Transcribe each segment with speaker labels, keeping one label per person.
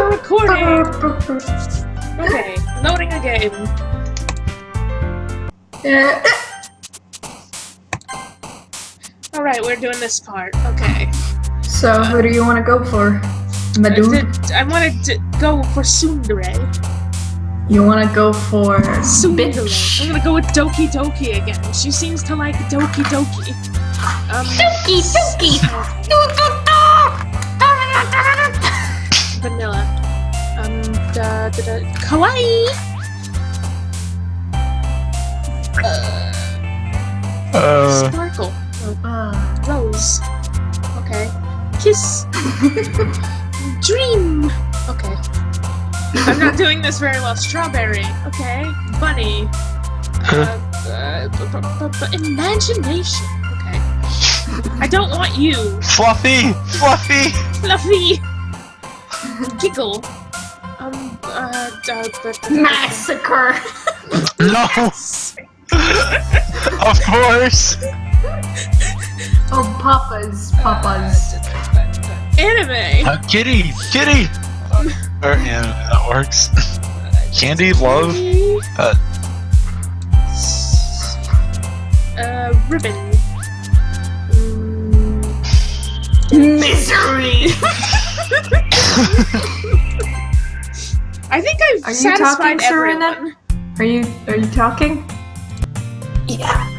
Speaker 1: We're recording! Okay, loading a game. Alright, we're doing this part. Okay.
Speaker 2: So, who do you want to go for? My dude?
Speaker 1: I wanted to go for Tsundere.
Speaker 2: You want to go for
Speaker 1: Tsundere.
Speaker 2: bitch?
Speaker 1: I'm gonna go with Doki Doki again. She seems to like Doki Doki.
Speaker 2: Doki Doki!
Speaker 1: Vanilla. Kawaii! Sparkle. Rose. Okay. Kiss. Dream. Okay. I'm not doing this very well. Strawberry. Okay. Bunny. Imagination. Okay. I don't want you.
Speaker 3: Fluffy! Fluffy!
Speaker 1: Fluffy. Giggle.
Speaker 2: Massacre!
Speaker 3: No! Of course!
Speaker 2: Oh, Papa's.
Speaker 1: Anime.
Speaker 3: Kitty! Kitty! Yeah, that works. Candy, love.
Speaker 1: Ribbon.
Speaker 2: Misery!
Speaker 1: I think I've
Speaker 2: Are you
Speaker 1: satisfied
Speaker 2: talking, Serena?
Speaker 1: everyone.
Speaker 2: Are you talking?
Speaker 1: Yeah.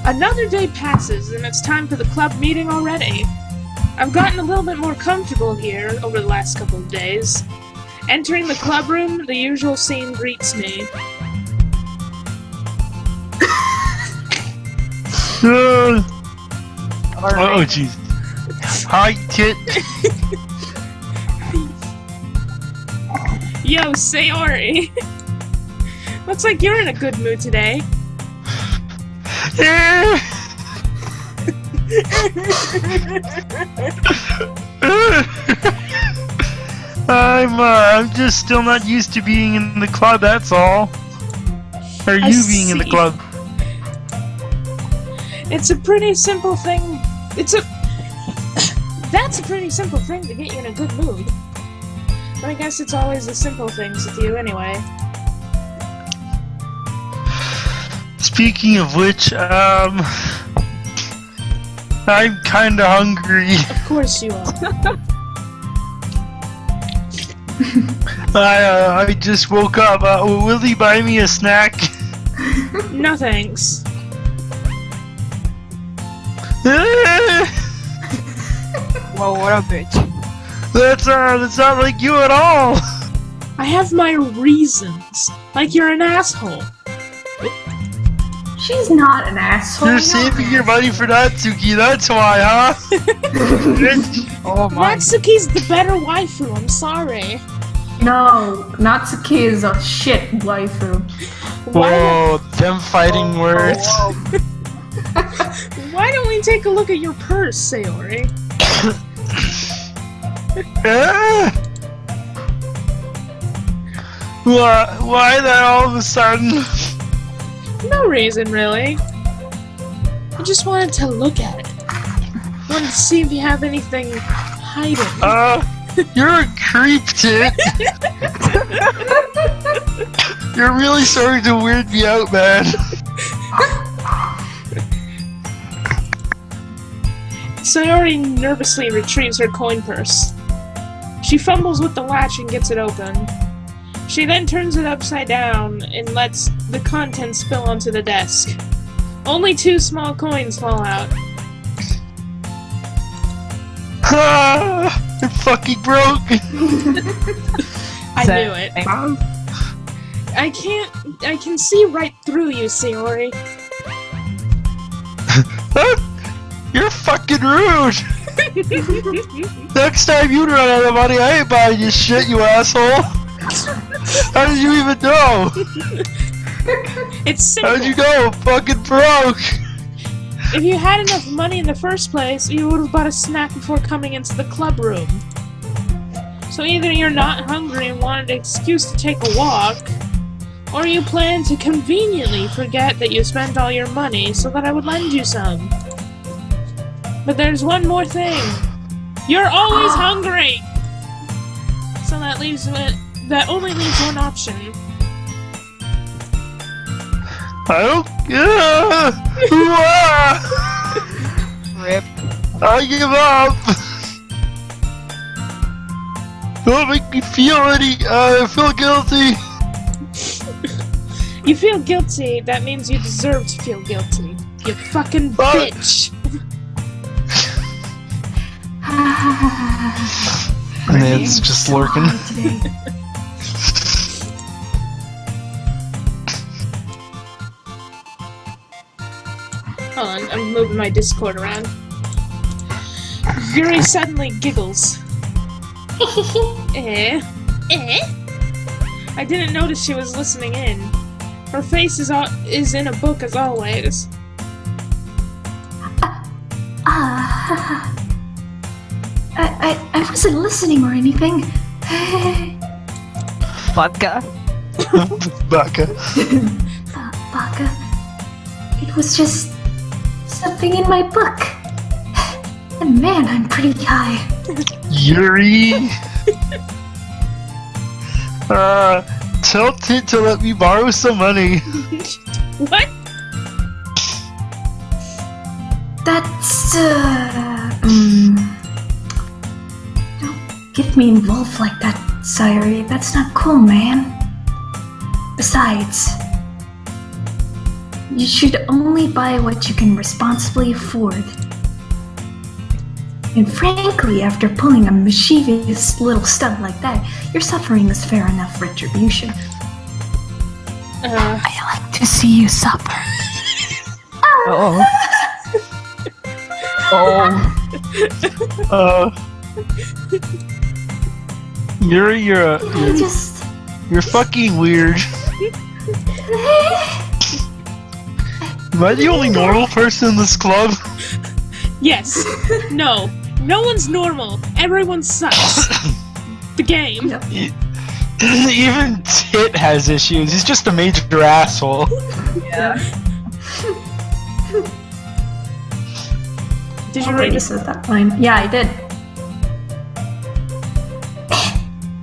Speaker 1: Another day passes, and it's time for the club meeting already. I've gotten a little bit more comfortable here over the last couple of days. Entering the club room, the usual scene greets me.
Speaker 3: Oh, jeez. Hi, Kit.
Speaker 1: Yo, Sayori. Looks like you're in a good mood today.
Speaker 3: I'm just still not used to being in the club, that's all. Or you being in the club.
Speaker 1: It's a pretty simple thing. That's a pretty simple thing to get you in a good mood. But I guess it's always the simple things with you anyway.
Speaker 3: Speaking of which, I'm kinda hungry.
Speaker 1: Of course you are.
Speaker 3: I just woke up. Will he buy me a snack?
Speaker 1: No thanks.
Speaker 4: Whoa, what a bitch.
Speaker 3: That's not like you at all.
Speaker 1: I have my reasons. Like you're an asshole.
Speaker 2: She's not an asshole.
Speaker 3: You're saving your money for Natsuki, that's why, huh?
Speaker 4: Oh my.
Speaker 1: Natsuki's the better waifu, I'm sorry.
Speaker 2: No, Natsuki is a shit waifu.
Speaker 3: Whoa, them fighting words.
Speaker 1: Why don't we take a look at your purse, Sayori?
Speaker 3: Why that all of a sudden?
Speaker 1: No reason, really. I just wanted to look at it. Wanted to see if you have anything hiding.
Speaker 3: You're a creep, Tit. You're really starting to weird me out, man.
Speaker 1: Sayori nervously retrieves her coin purse. She fumbles with the latch and gets it open. She then turns it upside down and lets the contents spill onto the desk. Only 2 small coins fall out.
Speaker 3: You're fucking broke.
Speaker 1: I knew it. I can see right through you, Sayori.
Speaker 3: You're fucking rude. Next time you run out of money, I ain't buying you shit, you asshole. How did you even know?
Speaker 1: It's simple.
Speaker 3: How'd you know? Fucking broke.
Speaker 1: If you had enough money in the first place, you would have bought a snack before coming into the club room. So either you're not hungry and wanted an excuse to take a walk, or you plan to conveniently forget that you spent all your money so that I would lend you some. But there's one more thing. You're always hungry! So that only leaves one option.
Speaker 3: I don't.
Speaker 4: Rip.
Speaker 3: I give up. Don't make me feel any. I feel guilty.
Speaker 1: You feel guilty, that means you deserve to feel guilty. You fucking bitch!
Speaker 3: Ned's just lurking.
Speaker 1: Hold on, I'm moving my Discord around. Yuri suddenly giggles. Eh? I didn't notice she was listening in. Her face is in a book as always.
Speaker 2: I wasn't listening or anything.
Speaker 4: Vodka.
Speaker 3: Baka.
Speaker 2: Baka. It was just something in my book. And man, I'm pretty high.
Speaker 3: Yuri. Tell Tit to let me borrow some money.
Speaker 1: What?
Speaker 2: That's, Don't get me involved like that, Sayori. That's not cool, man. Besides, you should only buy what you can responsibly afford. And frankly, after pulling a mischievous little stunt like that, your suffering is fair enough retribution. I like to see you suffer.
Speaker 4: Oh. Oh.
Speaker 3: Yuri, you're
Speaker 2: Just...
Speaker 3: you're fucking weird. Am I the only normal person in this club?
Speaker 1: Yes. No. No one's normal. Everyone sucks. The game.
Speaker 2: Yep.
Speaker 3: Even Tit has issues. He's just a major asshole.
Speaker 4: Yeah.
Speaker 1: Did you
Speaker 2: Already
Speaker 1: read
Speaker 2: said that line. Yeah, I did.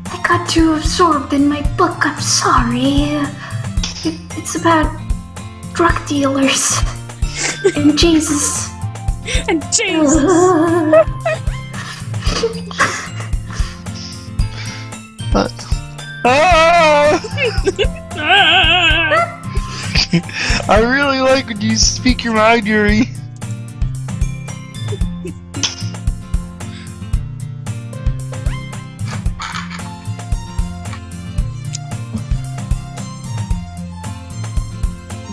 Speaker 2: I got too absorbed in my book. I'm sorry. It's about drug dealers and Jesus.
Speaker 1: And Jesus.
Speaker 3: I really like when you speak your mind, Yuri.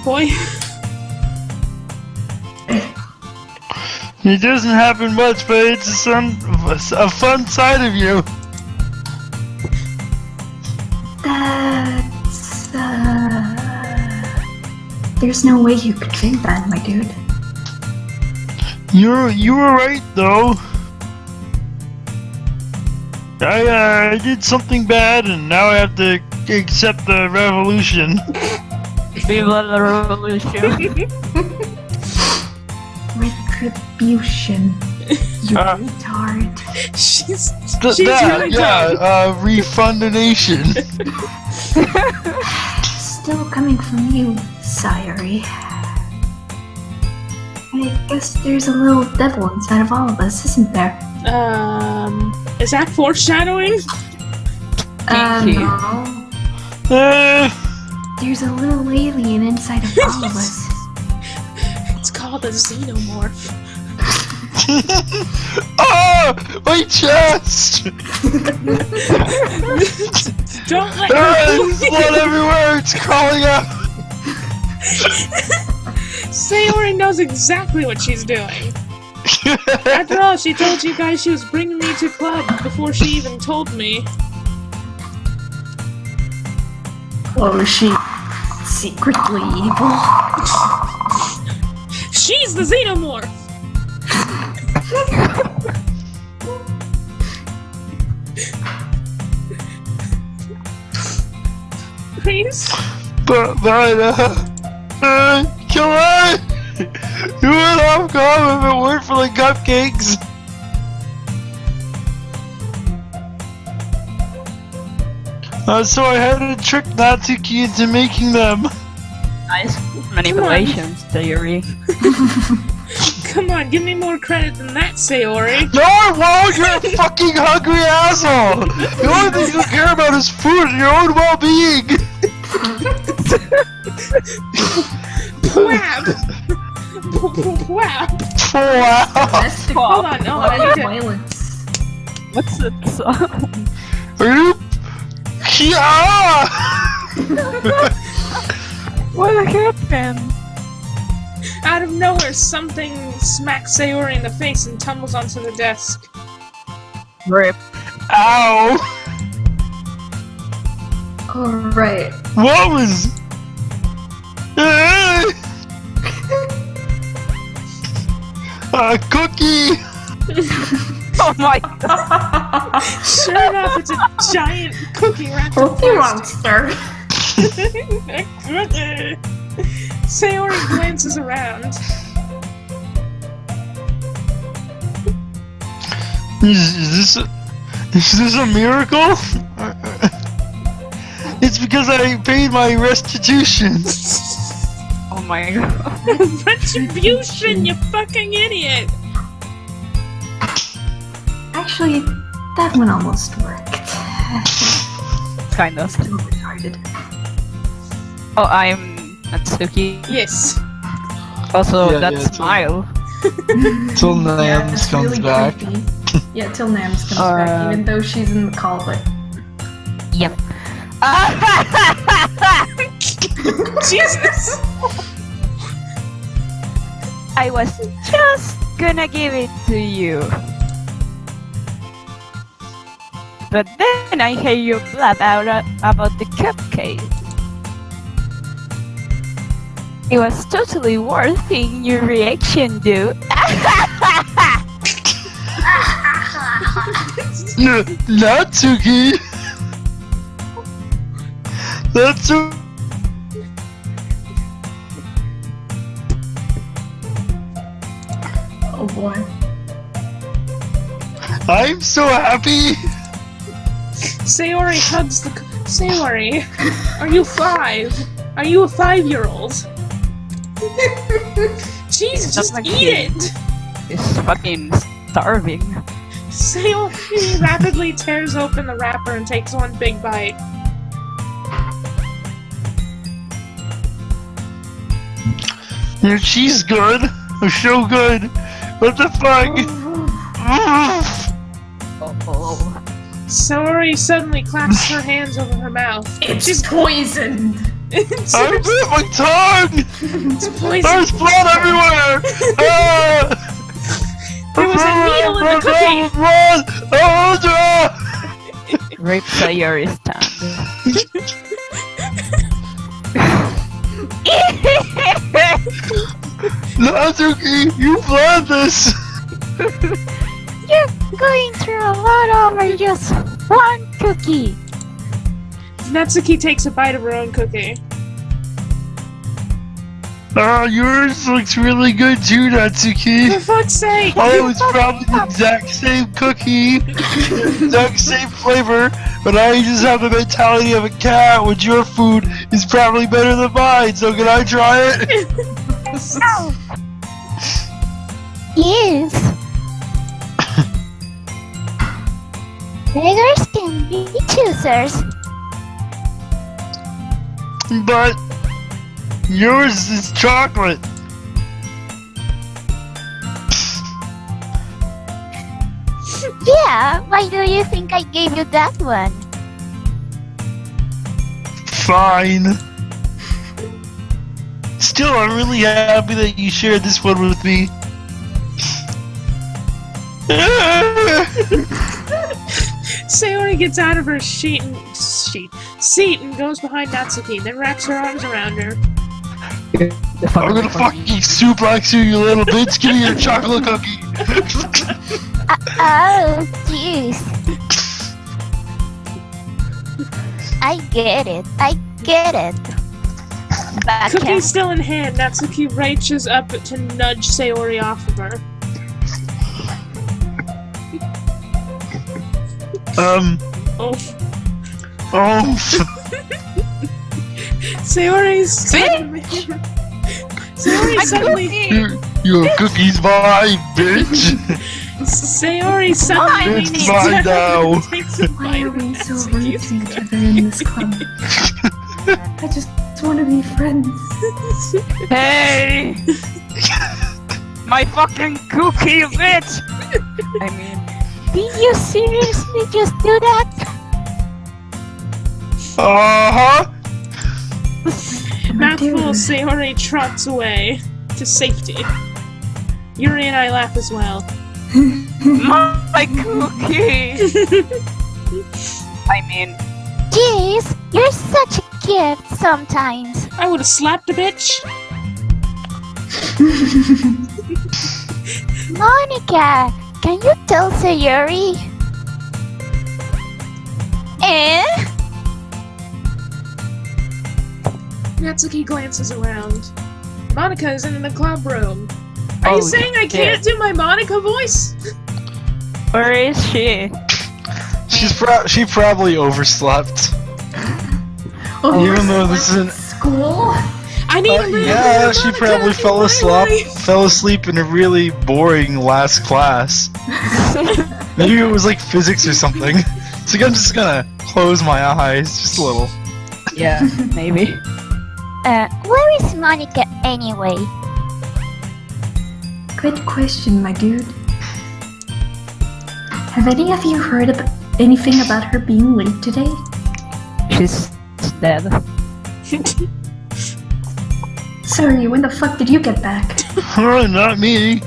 Speaker 1: Boy.
Speaker 3: It doesn't happen much, but it's a fun side of you.
Speaker 2: That's, there's no way you could think that, my dude.
Speaker 3: You were right though. I did something bad, and now I have to accept the revolution.
Speaker 4: Viva la revolution.
Speaker 2: Retribution. You retard.
Speaker 1: She's
Speaker 3: that,
Speaker 1: really
Speaker 3: yeah, refundination.
Speaker 2: Still coming from you, Sayori. I guess there's a little devil inside of all of us, isn't there?
Speaker 1: Is that foreshadowing?
Speaker 4: Pinky.
Speaker 2: No. There's a little alien inside of all of us.
Speaker 1: It's called a xenomorph.
Speaker 3: Oh, my chest!
Speaker 1: Don't let
Speaker 3: There's blood everywhere. It's crawling out.
Speaker 1: Sayori knows exactly what she's doing. After all, she told you guys she was bringing me to club before she even told me.
Speaker 2: Or is she secretly evil?
Speaker 1: She's the xenomorph! Please?
Speaker 3: But kill her! You would have come if it weren't for the cupcakes. So I had to trick Natsuki into making them.
Speaker 4: Nice manipulations, Sayori.
Speaker 1: Come on, give me more credit than that, Sayori.
Speaker 3: No, I won't! You're a fucking hungry asshole! The only thing you care about is food and your own well-being!
Speaker 1: Whap! Whap!
Speaker 3: Wow!
Speaker 2: Domestic
Speaker 1: Hold on, no, I need to...
Speaker 2: violence.
Speaker 4: What's that song?
Speaker 3: Are you... Yeah!
Speaker 4: What happened?
Speaker 1: Out of nowhere, something smacks Sayori in the face and tumbles onto the desk.
Speaker 4: Rip.
Speaker 3: Ow!
Speaker 2: Alright.
Speaker 3: What was... A cookie!
Speaker 4: Oh my god.
Speaker 1: Sure enough, it's a giant cookie wrapped in
Speaker 2: Cookie
Speaker 1: plastic.
Speaker 2: monster.
Speaker 1: Sayori glances around.
Speaker 3: Is this a miracle? It's because I paid my restitution.
Speaker 4: Oh my god.
Speaker 1: Retribution, you fucking idiot!
Speaker 2: Actually, that one almost worked.
Speaker 4: Kind of.
Speaker 2: Still retarded.
Speaker 4: Oh, I'm Natsuki.
Speaker 1: Yes.
Speaker 4: Also,
Speaker 3: Yeah,
Speaker 4: that
Speaker 3: yeah, it's
Speaker 4: smile.
Speaker 3: Till
Speaker 2: Yeah,
Speaker 3: Nams
Speaker 2: it's
Speaker 3: comes
Speaker 2: really
Speaker 3: back.
Speaker 2: creepy. Yeah, till Nams comes back, even though she's in the call, but...
Speaker 4: Yep.
Speaker 1: Jesus!
Speaker 4: I was just gonna give it to you. But then I hear you blab out about the cupcake. It was totally worth seeing your reaction, dude.
Speaker 3: Natsuki! Natsuki!
Speaker 2: Oh boy.
Speaker 3: I'm so happy!
Speaker 1: Sayori hugs the... Sayori, are you 5? Are you a 5-year-old? Jeez, just
Speaker 4: like
Speaker 1: eat it!
Speaker 4: It's fucking starving.
Speaker 1: Sayori rapidly tears open the wrapper and takes one big bite.
Speaker 3: Your cheese good. So good. What the fuck?
Speaker 4: Oh.
Speaker 1: Sayori suddenly claps her hands over her mouth.
Speaker 2: It's poisoned!
Speaker 3: I bit my tongue!
Speaker 1: It's poison.
Speaker 3: There's blood everywhere! Ah!
Speaker 1: There was a needle in the cookie!
Speaker 3: Blood! Oh,
Speaker 4: Rape Sayori's tongue.
Speaker 3: Natsuki, you planned this!
Speaker 4: You're going through a lot over just one cookie.
Speaker 1: Natsuki takes a bite of her own cookie.
Speaker 3: Yours looks really good too, Natsuki.
Speaker 1: For fuck's sake!
Speaker 3: Oh, it's probably the exact same cookie, exact same flavor, but I just have the mentality of a cat, which your food is probably better than mine, so can I try it?
Speaker 5: Yes. Beggars can be choosers.
Speaker 3: But yours is chocolate.
Speaker 5: Yeah, why do you think I gave you that one?
Speaker 3: Fine. Still, I'm really happy that you shared this one with me.
Speaker 1: Sayori gets out of her seat and goes behind Natsuki, then wraps her arms around her.
Speaker 3: I'm gonna fucking suplex you, you little bitch. Give me your chocolate cookie.
Speaker 5: Oh, jeez. I get it.
Speaker 1: Cookie still in hand, Natsuki reaches up to nudge Sayori off of her.
Speaker 3: Oh. Oh,
Speaker 1: Sayori's suddenly
Speaker 3: your cookie's mine, bitch.
Speaker 1: Sayori suddenly
Speaker 3: It's mine now.
Speaker 1: takes a
Speaker 2: Why
Speaker 1: bite
Speaker 2: are
Speaker 1: of
Speaker 2: we so
Speaker 1: Natsuki's
Speaker 2: rude to each other in this club? I just want to be friends.
Speaker 4: Hey! My fucking cookie, bitch! I mean,
Speaker 5: Did you seriously just do that?
Speaker 3: Uh-huh.
Speaker 1: Mouthful of Sayori trots away to safety. Yuri and I laugh as well.
Speaker 4: my cookie! I mean,
Speaker 5: Jeez, you're such a gift sometimes.
Speaker 1: I would have slapped a bitch.
Speaker 5: Monika, can you tell Sayori? Eh?
Speaker 1: Natsuki glances around. Monika is in the club room. Are
Speaker 4: Oh,
Speaker 1: you saying I can't do my Monika voice?
Speaker 4: where is she?
Speaker 3: She probably overslept.
Speaker 2: Oh,
Speaker 3: Even though this isn't.
Speaker 2: school?
Speaker 1: I need a little
Speaker 3: Yeah,
Speaker 1: bit of
Speaker 3: she
Speaker 1: Monika
Speaker 3: probably
Speaker 1: in
Speaker 3: fell
Speaker 1: my
Speaker 3: asleep.
Speaker 1: life.
Speaker 3: Fell asleep in a really boring last class. Maybe it was like physics or something. So I'm just gonna close my eyes just a little.
Speaker 4: Yeah, maybe.
Speaker 5: Where is Monika anyway?
Speaker 2: Good question, my dude. Have any of you heard anything about her being late today?
Speaker 4: She's dead.
Speaker 2: Sorry, when the fuck did you get back?
Speaker 3: Oh, not me.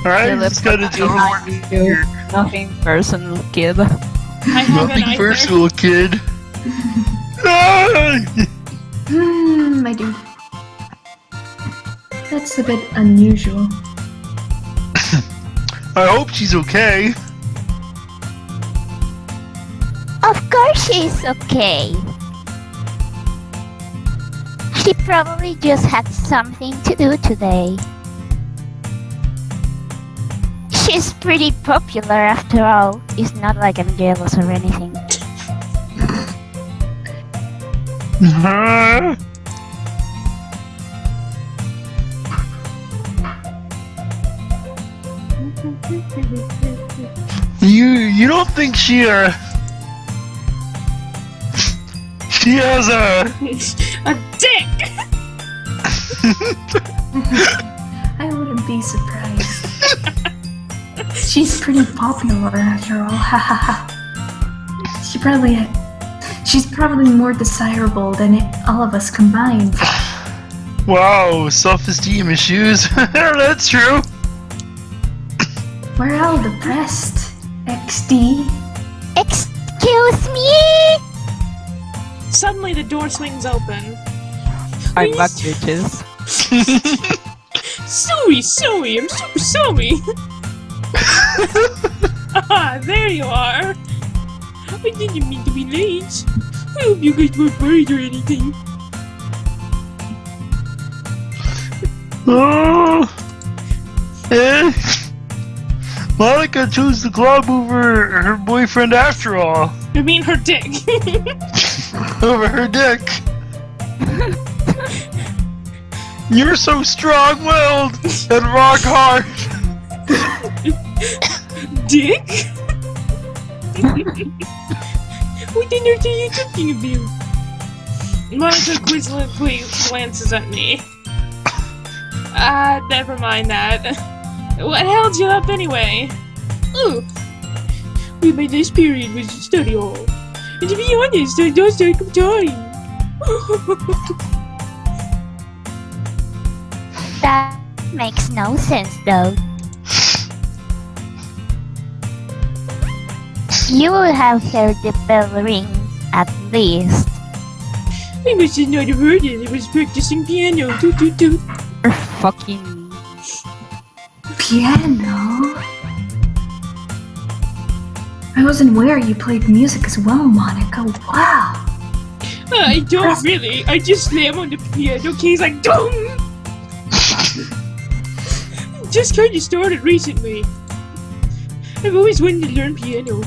Speaker 3: Alright,
Speaker 4: Philip,
Speaker 3: just gotta tell her
Speaker 4: behind you. Nothing personal, kid.
Speaker 1: I haven't
Speaker 3: nothing
Speaker 1: either.
Speaker 3: personal, kid. Ah!
Speaker 2: My dude. That's a bit unusual.
Speaker 3: I hope she's okay.
Speaker 5: Of course she's okay. She probably just had something to do today. She's pretty popular after all. It's not like I'm jealous or anything.
Speaker 3: Ah. You don't think she has a
Speaker 1: A dick!
Speaker 2: I wouldn't be surprised. She's pretty popular after all. Ha ha ha. She's probably more desirable than all of us combined.
Speaker 3: wow, self-esteem issues. That's true.
Speaker 2: We're all depressed. XD.
Speaker 5: Excuse me?
Speaker 1: Suddenly the door swings open.
Speaker 4: I'm back, bitches.
Speaker 1: Sorry, I'm super sorry. Ah, there you are. I didn't mean to be late. I hope you guys weren't worried or anything.
Speaker 3: Oh, eh? Monika chose the club over her boyfriend after all.
Speaker 1: I mean her dick.
Speaker 3: Over her dick. You're so strong-willed and rock hard.
Speaker 1: Dick? What on earth are you talking about? Monika quizzically glances at me. Never mind that. What held you up anyway? Oh, my last period was study hall. And to be honest, I lost track of time.
Speaker 5: That makes no sense though. You would have heard the bell ring, at least.
Speaker 1: I must have not have heard it. I was practicing piano. Toot toot toot.
Speaker 4: You're fucking...
Speaker 2: Piano? I wasn't aware you played music as well, Monika. Wow.
Speaker 1: I don't really. I just slam on the piano keys like dong. Just kind of started recently. I've always wanted to learn piano.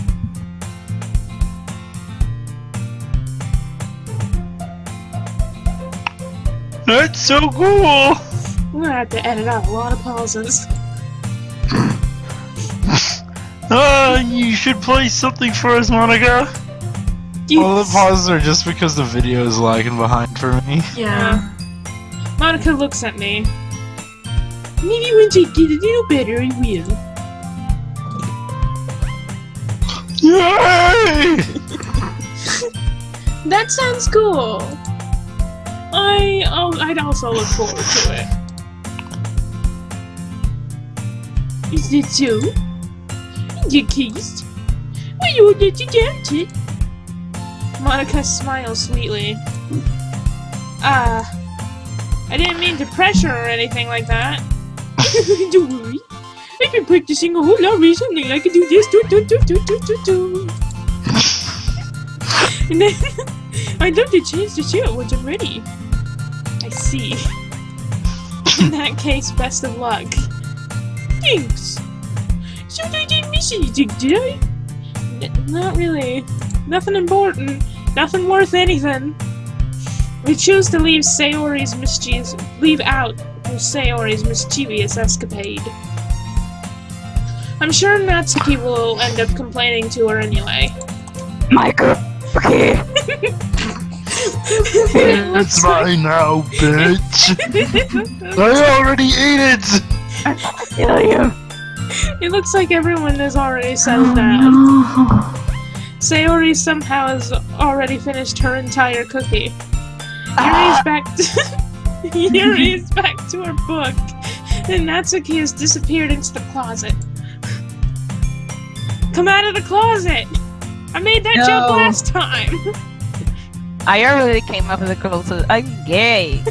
Speaker 3: That's so cool!
Speaker 1: We're gonna have to edit out a lot of pauses.
Speaker 3: You should play something for us, Monika. All the pauses are just because the video is lagging behind for me.
Speaker 2: Yeah.
Speaker 1: Monika looks at me. Maybe once I get a little better, I will.
Speaker 3: Yay!
Speaker 1: That sounds cool. I'd also look forward to it. Is that so? In that case, well, you'll let you doubt it. Monika smiles sweetly. I didn't mean to pressure or anything like that. Don't worry. I've been practicing a whole lot recently. I can do this, do. And then I'd love the chance to share it once I'm ready. I see. In that case, best of luck. Thanks. So I didn't miss anything, did I? Not really. Nothing important. Nothing worth anything. We choose to leave out Sayori's mischievous escapade. I'm sure Natsuki will end up complaining to her anyway.
Speaker 4: My cookie!
Speaker 3: It's mine now, bitch! I already ate it!
Speaker 4: Kill you.
Speaker 1: It looks like everyone has already settled down.
Speaker 2: No.
Speaker 1: Sayori somehow has already finished her entire cookie. Yuri's back to her book, and Natsuki has disappeared into the closet. Come out of the closet! I made that joke last time!
Speaker 4: I already came up with the closet. I'm gay.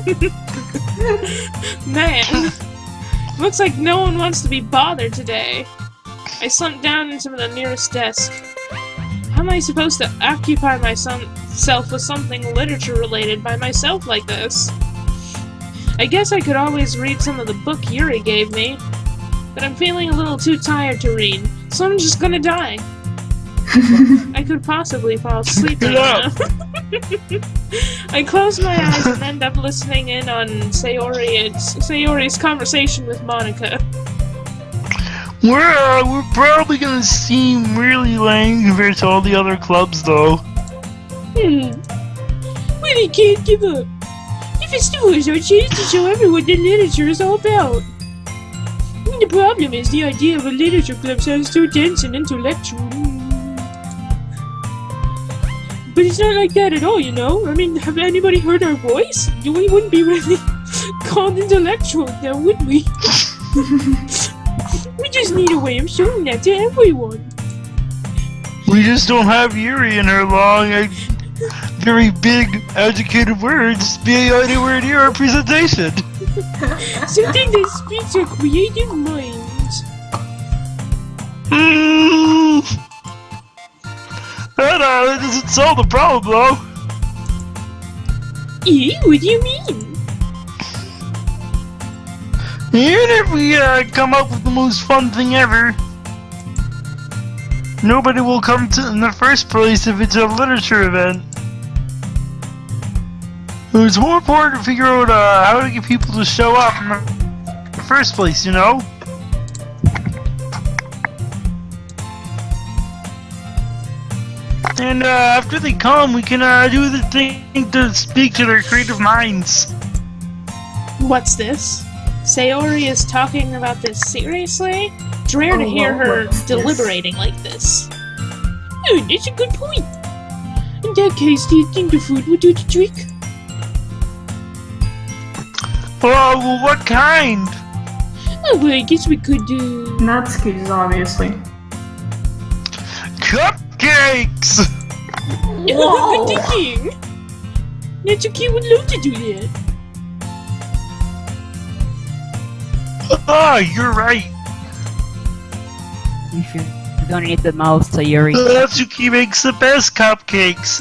Speaker 1: Man, looks like no one wants to be bothered today. I slumped down into the nearest desk. How am I supposed to occupy myself with something literature-related by myself like this? I guess I could always read some of the book Yuri gave me, but I'm feeling a little too tired to read, so I'm just gonna die. I could possibly fall asleep right now. I close my eyes and end up listening in on Sayori's conversation with Monika.
Speaker 3: We're probably gonna seem really lame compared to all the other clubs, though.
Speaker 1: Well, I can't give up. The festival is our chance to show everyone what literature is all about. The problem is the idea of a literature club sounds so dense and intellectual. But it's not like that at all, you know? I mean, have anybody heard our voice? We wouldn't be really called intellectual now, would we? We just need a way of showing that to everyone.
Speaker 3: We just don't have Yuri and her long, very big, educated words being anywhere near our presentation.
Speaker 1: Something that speaks our creative minds.
Speaker 3: That doesn't solve the problem, though.
Speaker 1: What do you mean?
Speaker 3: Even if we come up with the most fun thing ever, nobody will come to in the first place if it's a literature event. It's more important to figure out how to get people to show up in the first place, you know? And after they come, we can do the thing to speak to their creative minds.
Speaker 1: What's this? Sayori is talking about this seriously? It's rare to hear her deliberating like this. Oh, that's a good point. In that case, do you think the food would do the trick?
Speaker 3: Well, what kind?
Speaker 1: Oh, well, I guess we could do...
Speaker 2: Natsuki's, obviously.
Speaker 3: Cupcakes!
Speaker 1: Good thinking! Natsuki would love to do that.
Speaker 3: Ah, you're right.
Speaker 4: You should donate the mouse to Yuri.
Speaker 3: Natsuki makes the best cupcakes.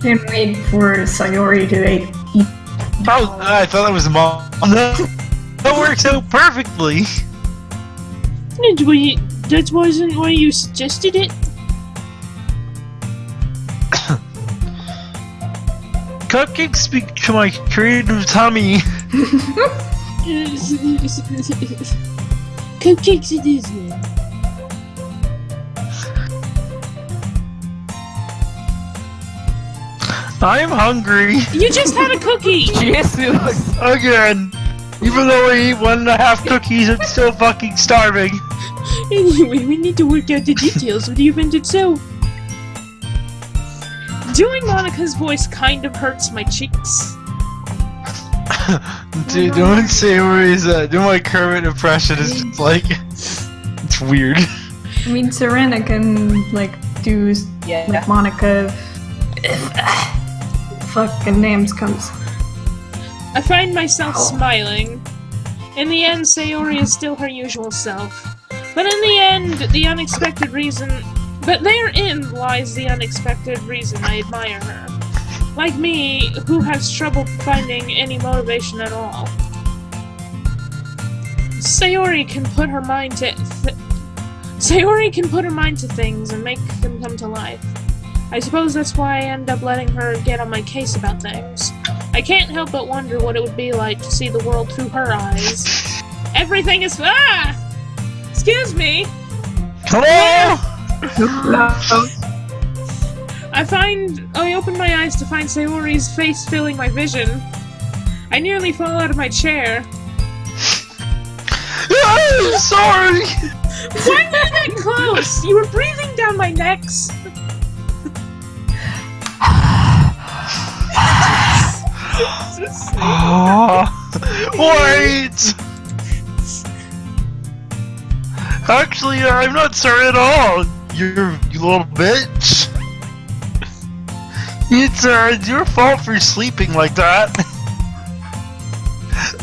Speaker 2: Can't wait for Sayori to eat.
Speaker 3: Oh, I thought that was mom. That works out perfectly.
Speaker 1: That wasn't why you suggested it?
Speaker 3: Cupcakes speak to my creative tummy.
Speaker 1: Cupcakes it is then.
Speaker 3: I'm hungry.
Speaker 1: You just had a cookie!
Speaker 6: Jesus.
Speaker 3: Again. Even though I eat 1.5 cookies, I'm still fucking starving.
Speaker 1: Anyway, we need to work out the details of the event itself. Doing Monika's voice kind of hurts my cheeks.
Speaker 3: Dude, doing Sayori's, doing my Kermit impression is just like, it's weird.
Speaker 2: I mean, Serena can, like, do, like, Monika if fucking names comes.
Speaker 1: I find myself smiling. In the end, Sayori is still her usual self. But in the end, the unexpected reason... But therein lies the unexpected reason I admire her. Like me, who has trouble finding any motivation at all. Sayori can put her mind to... Sayori can put her mind to things and make them come to life. I suppose that's why I end up letting her get on my case about things. I can't help but wonder what it would be like to see the world through her eyes. Everything is... Ah! Excuse me!
Speaker 3: Hello?
Speaker 1: I open my eyes to find Sayori's face filling my vision. I nearly fall out of my chair.
Speaker 3: I'm sorry!
Speaker 1: Why were you that close? You were breathing down my necks.
Speaker 3: Wait! Actually, I'm not sorry at all. You little bitch. It's your fault for sleeping like that.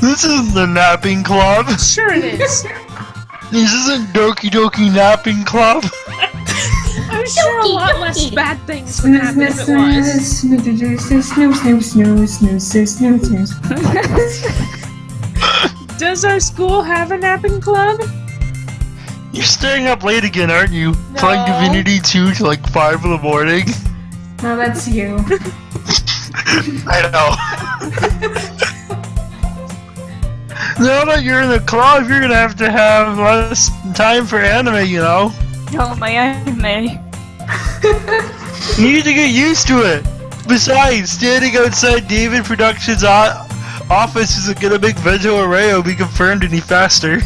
Speaker 3: This isn't the napping club.
Speaker 1: Sure it is.
Speaker 3: This isn't Doki Napping Club.
Speaker 1: I'm sure a lot less bad things would happen if it was. Does our school have a napping club?
Speaker 3: You're staying up late again, aren't you?
Speaker 1: No.
Speaker 3: Playing Divinity 2 till like 5 in the morning.
Speaker 2: No, that's you.
Speaker 3: I know. Now that you're in the club, you're gonna have to have less time for anime, you know?
Speaker 6: Oh, my anime.
Speaker 3: You need to get used to it. Besides, standing outside David Productions' office isn't gonna make Vento Arreo be confirmed any faster.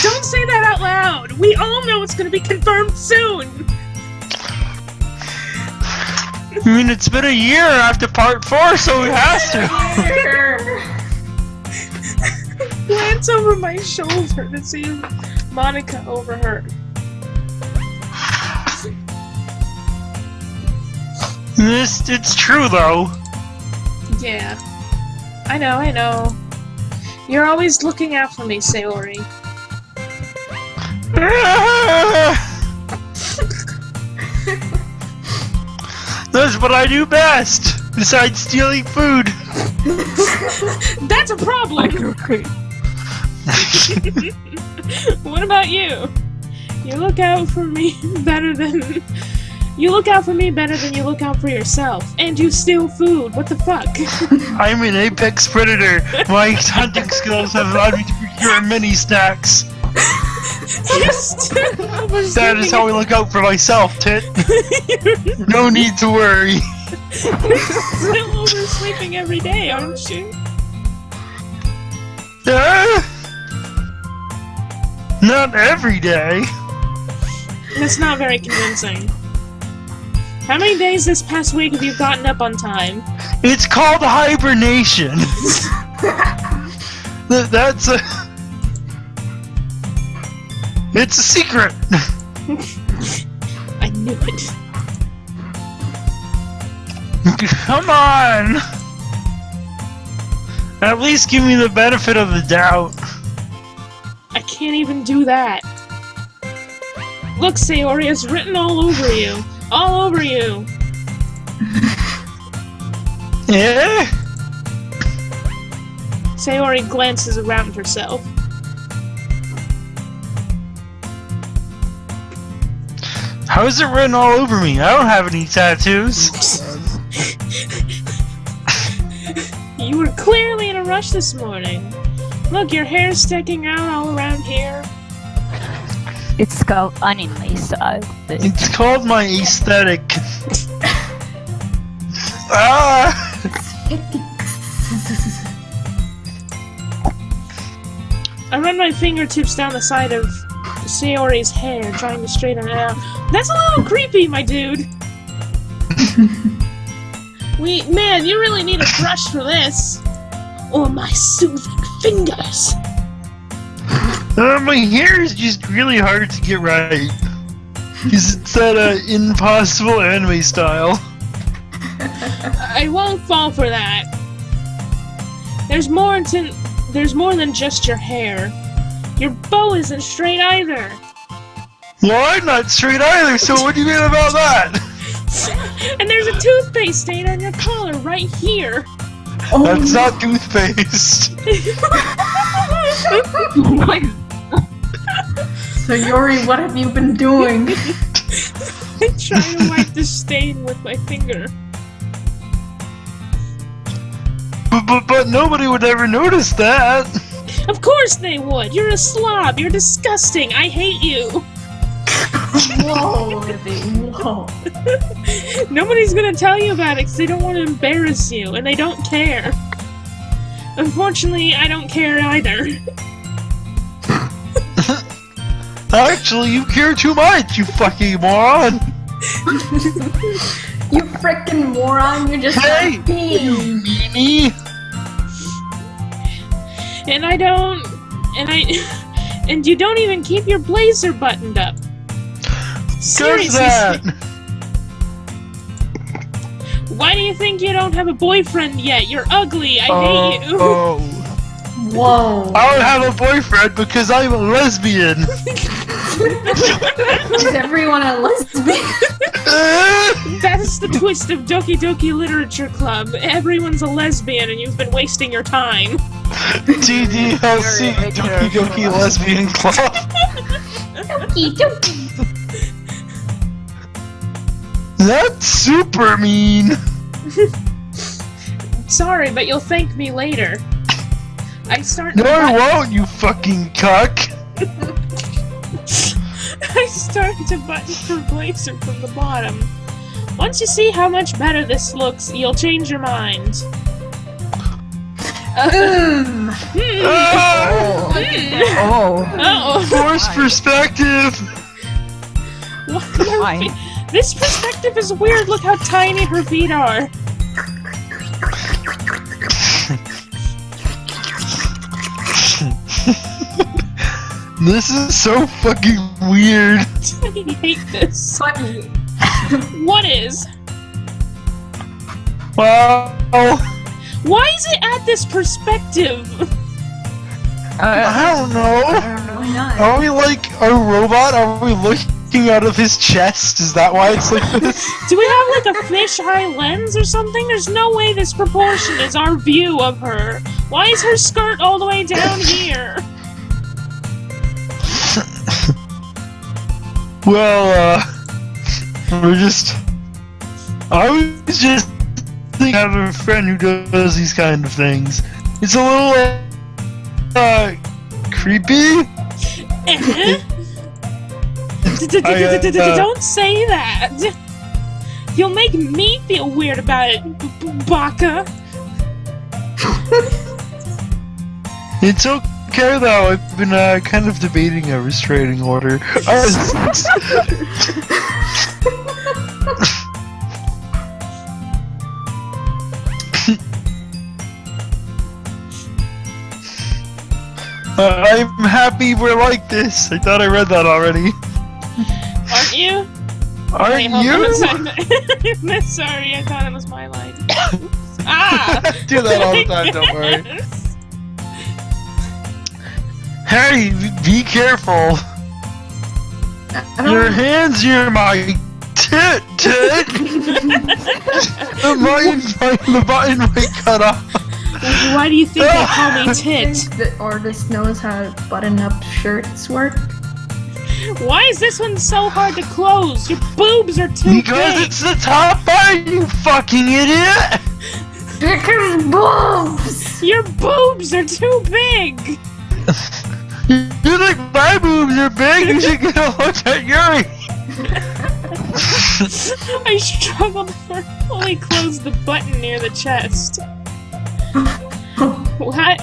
Speaker 1: Don't say that out loud! We all know it's gonna be confirmed soon!
Speaker 3: I mean, it's been a year after part 4, so it has to.
Speaker 1: Glance over my shoulder to see Monika overheard.
Speaker 3: It's true though.
Speaker 1: Yeah. I know. You're always looking out for me, Sayori.
Speaker 3: That's what I do best, besides stealing food.
Speaker 1: That's a problem! What about you? You look out for me better than... You look out for me better than you look out for yourself. And you steal food. What the fuck?
Speaker 3: I'm an apex predator. My hunting skills have allowed me to procure many snacks.
Speaker 1: You're still
Speaker 3: That is how I look out for myself, Tit. No need to worry.
Speaker 1: You're still oversleeping every day, aren't you?
Speaker 3: Not every day.
Speaker 1: That's not very convincing. How many days this past week have you gotten up on time?
Speaker 3: It's called hibernation. That's a... It's a secret.
Speaker 1: I knew it.
Speaker 3: Come on. At least give me the benefit of the doubt.
Speaker 1: I can't even do that. Look, Sayori, it's written all over you. All over you.
Speaker 3: Yeah?
Speaker 1: Sayori glances around herself.
Speaker 3: How is it written all over me? I don't have any tattoos.
Speaker 1: You were clearly in a rush this morning. Look, your hair's sticking out all around here.
Speaker 6: It's called anime style.
Speaker 3: It's called my aesthetic. Ah!
Speaker 1: I run my fingertips down the side of Sayori's hair, trying to straighten it out. That's a little creepy, my dude. Man, you really need a brush for this. Or my soothing fingers.
Speaker 3: My hair is just really hard to get right. Because it's that impossible anime style.
Speaker 1: I won't fall for that. There's more than just your hair. Your bow isn't straight either.
Speaker 3: Well, I'm not straight either, so what do you mean about that?
Speaker 1: And there's a toothpaste stain on your collar right here.
Speaker 2: Oh,
Speaker 3: That's not toothpaste.
Speaker 2: So Yuri, what have you been doing?
Speaker 1: I try to wipe the stain with my finger.
Speaker 3: But nobody would ever notice that.
Speaker 1: Of course they would! You're a slob! You're disgusting! I hate you!
Speaker 2: Whoa, Libby, whoa.
Speaker 1: Nobody's gonna tell you about it because they don't want to embarrass you, and they don't care. Unfortunately, I don't care either.
Speaker 3: Actually, you care too much, you fucking moron.
Speaker 2: You frickin' moron, you're just
Speaker 3: Hey,
Speaker 2: a pea.
Speaker 3: you meanie.
Speaker 1: And you don't even keep your blazer buttoned up.
Speaker 3: Does
Speaker 1: Seriously.
Speaker 3: that?
Speaker 1: Why do you think you don't have a boyfriend yet? You're ugly. I hate you.
Speaker 3: Oh.
Speaker 2: Whoa.
Speaker 3: I don't have a boyfriend because I'm a lesbian.
Speaker 2: Is everyone a lesbian?
Speaker 1: That's the twist of Doki Doki Literature Club. Everyone's a lesbian and you've been wasting your time.
Speaker 3: TDLC, Doki Doki Lesbian Club.
Speaker 2: Doki, doki.
Speaker 3: That's super mean.
Speaker 1: Sorry, but you'll thank me later.
Speaker 3: No, I won't, you fucking cuck.
Speaker 1: I started to button her blazer from the bottom. Once you see how much better this looks, you'll change your mind. Oh.
Speaker 3: Forced perspective.
Speaker 6: Why?
Speaker 1: This perspective is weird. Look how tiny her feet are.
Speaker 3: This is so fucking weird.
Speaker 1: I hate this.
Speaker 2: Funny.
Speaker 1: What is?
Speaker 3: Wow.
Speaker 1: Why is it at this perspective?
Speaker 3: I don't know.
Speaker 2: Why not?
Speaker 3: Are we like a robot? Are we looking out of his chest? Is that why it's like this?
Speaker 1: Do we have like a fish-eye lens or something? There's no way this proportion is our view of her. Why is her skirt all the way down here?
Speaker 3: Well, I was just thinking of a friend who does these kind of things. It's a little, creepy?
Speaker 1: Don't say that! You'll make me feel weird about it, Baka!
Speaker 3: It's okay though, I've been kind of debating a restraining order. I'm happy we're like this. I thought I read that already.
Speaker 1: Aren't you?
Speaker 3: Aren't
Speaker 1: Wait, hold
Speaker 3: you?
Speaker 1: on a second. Sorry, I thought it was my line. Oops. Ah!
Speaker 3: Do that all the time, don't worry.
Speaker 1: Yes.
Speaker 3: Hey, be careful. Your hands near my tit. The button might cut off.
Speaker 1: Why do you think they call me Tit?
Speaker 2: The artist knows how button-up shirts work.
Speaker 1: Why is this one so hard to close? Your boobs are too
Speaker 3: Because
Speaker 1: big.
Speaker 3: it's the top button, you fucking idiot!
Speaker 2: Because boobs!
Speaker 1: Your boobs are too big.
Speaker 3: You think my boobs are big? You should get a look at Yuri!
Speaker 1: I struggled to fully close the button near the chest.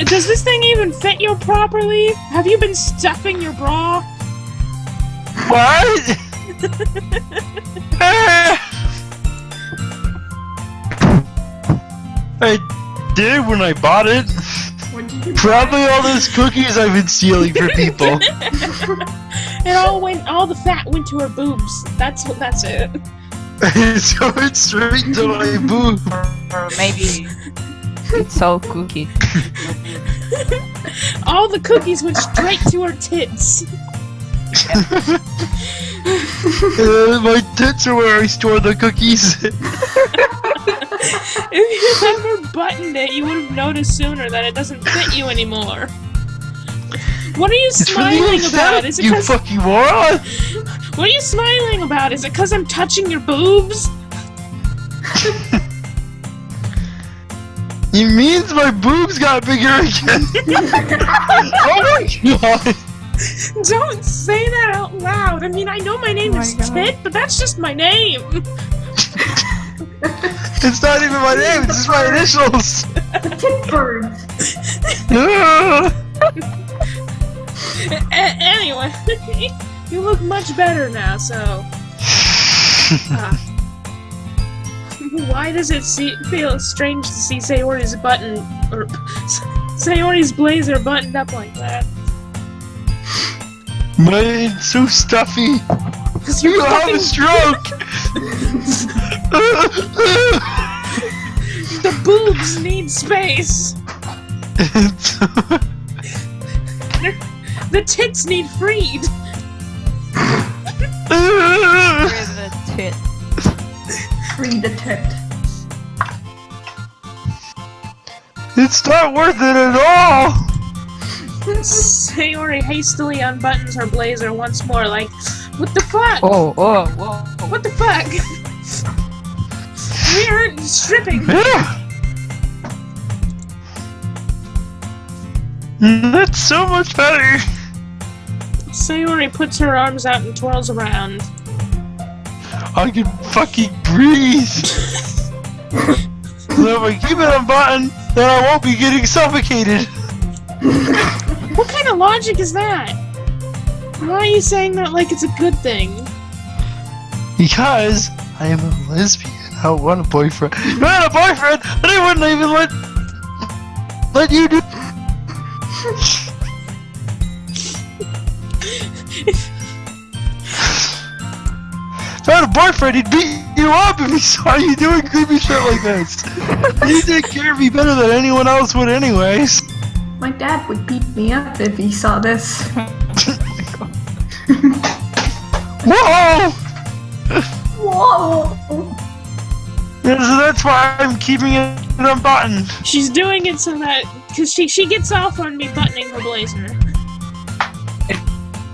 Speaker 1: Does this thing even fit you properly? Have you been stuffing your bra?
Speaker 3: What? I did when I bought it.
Speaker 2: What did you
Speaker 3: Probably all those cookies I've been stealing for people.
Speaker 1: All the fat went to her boobs. That's it.
Speaker 3: So it's straight to my boob.
Speaker 6: Or maybe it's all cookie.
Speaker 1: All the cookies went straight to her tits.
Speaker 3: My tits are where I store the cookies.
Speaker 1: If you ever buttoned it, you would have noticed sooner that it doesn't fit you anymore. What are you
Speaker 3: It's for the
Speaker 1: smiling about?
Speaker 3: aesthetic,
Speaker 1: Is it
Speaker 3: you
Speaker 1: 'cause-
Speaker 3: fucking moron!
Speaker 1: What are you smiling about? Is it because I'm touching your boobs?
Speaker 3: It means my boobs got bigger again. Oh my god!
Speaker 1: Don't say that out loud. I mean, I know my name
Speaker 6: Oh my
Speaker 1: is
Speaker 6: God.
Speaker 1: Tit, but that's just my name.
Speaker 3: It's not even my name, it's just my initials.
Speaker 2: Tit birds.
Speaker 1: Anyway, you look much better now, so... Why does it feel strange to see Sayori's button, or Sayori's blazer buttoned up like that?
Speaker 3: It's so stuffy.
Speaker 1: Because
Speaker 3: You
Speaker 1: you're
Speaker 3: have a stroke.
Speaker 1: The boobs need space. The tits need freed.
Speaker 6: With a tit.
Speaker 2: Free the tit.
Speaker 3: It's not worth it at all.
Speaker 1: Sayori hastily unbuttons her blazer once more, like, what the fuck?
Speaker 6: Oh, whoa.
Speaker 1: What the fuck? We aren't stripping.
Speaker 3: That's so much better.
Speaker 1: Sayori puts her arms out and twirls around.
Speaker 3: I can fucking breathe. So if I keep it unbuttoned, then I won't be getting suffocated.
Speaker 1: What kind of logic is that? Why are you saying that like it's a good thing?
Speaker 3: Because I am a lesbian. I don't want a boyfriend. If I had a boyfriend, then I wouldn't even let you do. If I had a boyfriend, he'd beat you up if he saw you doing creepy shit like this. He'd take care of me better than anyone else would anyways.
Speaker 2: My dad would beat me up if he saw this.
Speaker 3: Whoa!
Speaker 2: Whoa!
Speaker 3: Yeah, so that's why I'm keeping it unbuttoned.
Speaker 1: She's doing it so that because she gets off on me buttoning her blazer.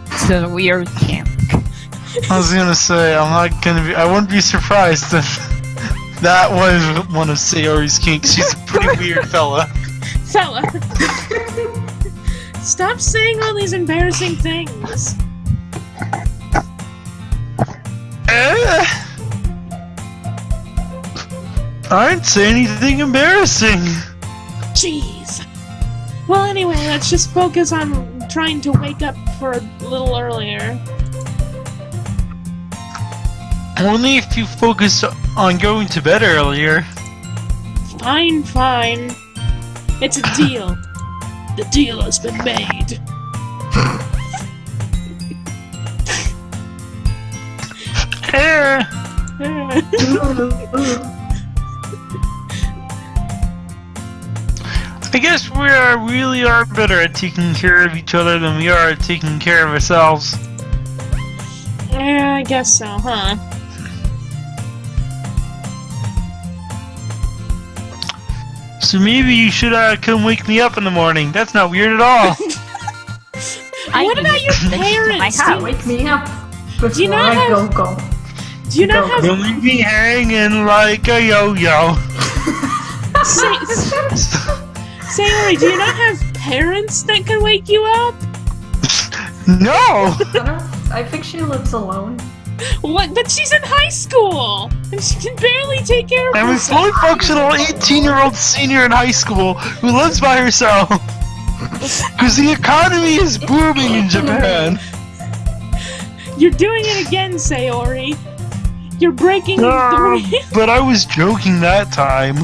Speaker 6: It's a weird kink.
Speaker 3: I was gonna say, I wouldn't be surprised if that was one of Sayori's kinks. She's a pretty weird fella.
Speaker 1: Fella. Stop saying all these embarrassing things.
Speaker 3: I didn't say anything embarrassing.
Speaker 1: Jeez. Well, anyway, let's just focus on trying to wake up for a little earlier.
Speaker 3: Only if you focus on going to bed earlier.
Speaker 1: Fine. It's a deal. The deal has been made.
Speaker 3: I guess we really are better at taking care of each other than we are at taking care of ourselves.
Speaker 1: Yeah, I guess so, huh?
Speaker 3: So maybe you should come wake me up in the morning. That's not weird at all.
Speaker 1: What about your parents?
Speaker 2: Wake me up before
Speaker 1: Do you not
Speaker 2: I
Speaker 1: have-
Speaker 2: go.
Speaker 1: Do you not have
Speaker 3: Don't leave me hanging like a yo-yo.
Speaker 1: Sayori, do you not have parents that can wake you up?
Speaker 3: No!
Speaker 2: I think she lives alone.
Speaker 1: What? But she's in high school! And she can barely take care of
Speaker 3: I'm a
Speaker 1: herself.
Speaker 3: fully functional 18-year-old senior in high school who lives by herself. Because the economy is booming in Japan.
Speaker 1: You're doing it again, Sayori. You're breaking the
Speaker 3: But I was joking that time.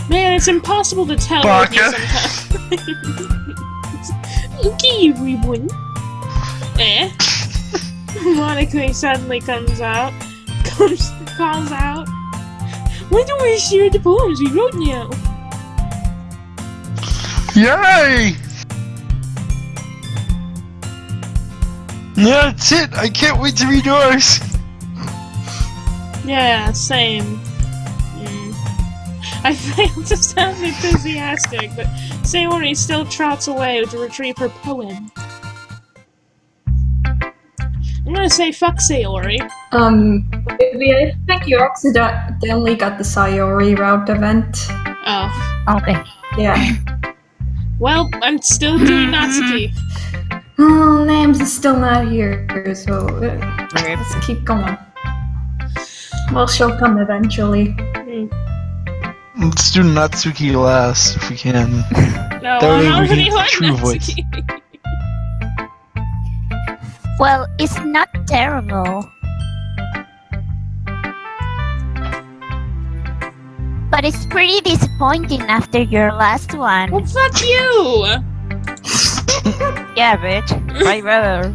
Speaker 1: Man, it's impossible to tell with you
Speaker 3: Baka.
Speaker 1: sometimes. Okay, everyone. Monika suddenly calls out. Why don't we share the poems we wrote now?
Speaker 3: Yay! Yeah, that's it. I can't wait to read yours.
Speaker 1: Yeah, same. I failed to sound enthusiastic, but Sayori still trots away to retrieve her poem. I'm gonna say fuck Sayori.
Speaker 2: Baby, I think you accidentally got the Sayori route event.
Speaker 1: Oh.
Speaker 5: Okay.
Speaker 2: Yeah.
Speaker 1: Well, I'm still doing Natsuki.
Speaker 2: Oh, Nams is still not here, so let's keep going. Well, she'll come eventually.
Speaker 3: Let's do Natsuki last, if we can.
Speaker 1: No,
Speaker 3: That
Speaker 1: I'm
Speaker 3: way we
Speaker 1: already
Speaker 3: get
Speaker 1: on
Speaker 3: true voice.
Speaker 1: Natsuki.
Speaker 5: Well, it's not terrible. But it's pretty disappointing after your last one.
Speaker 1: Well, fuck you!
Speaker 6: Yeah, bitch. My brother.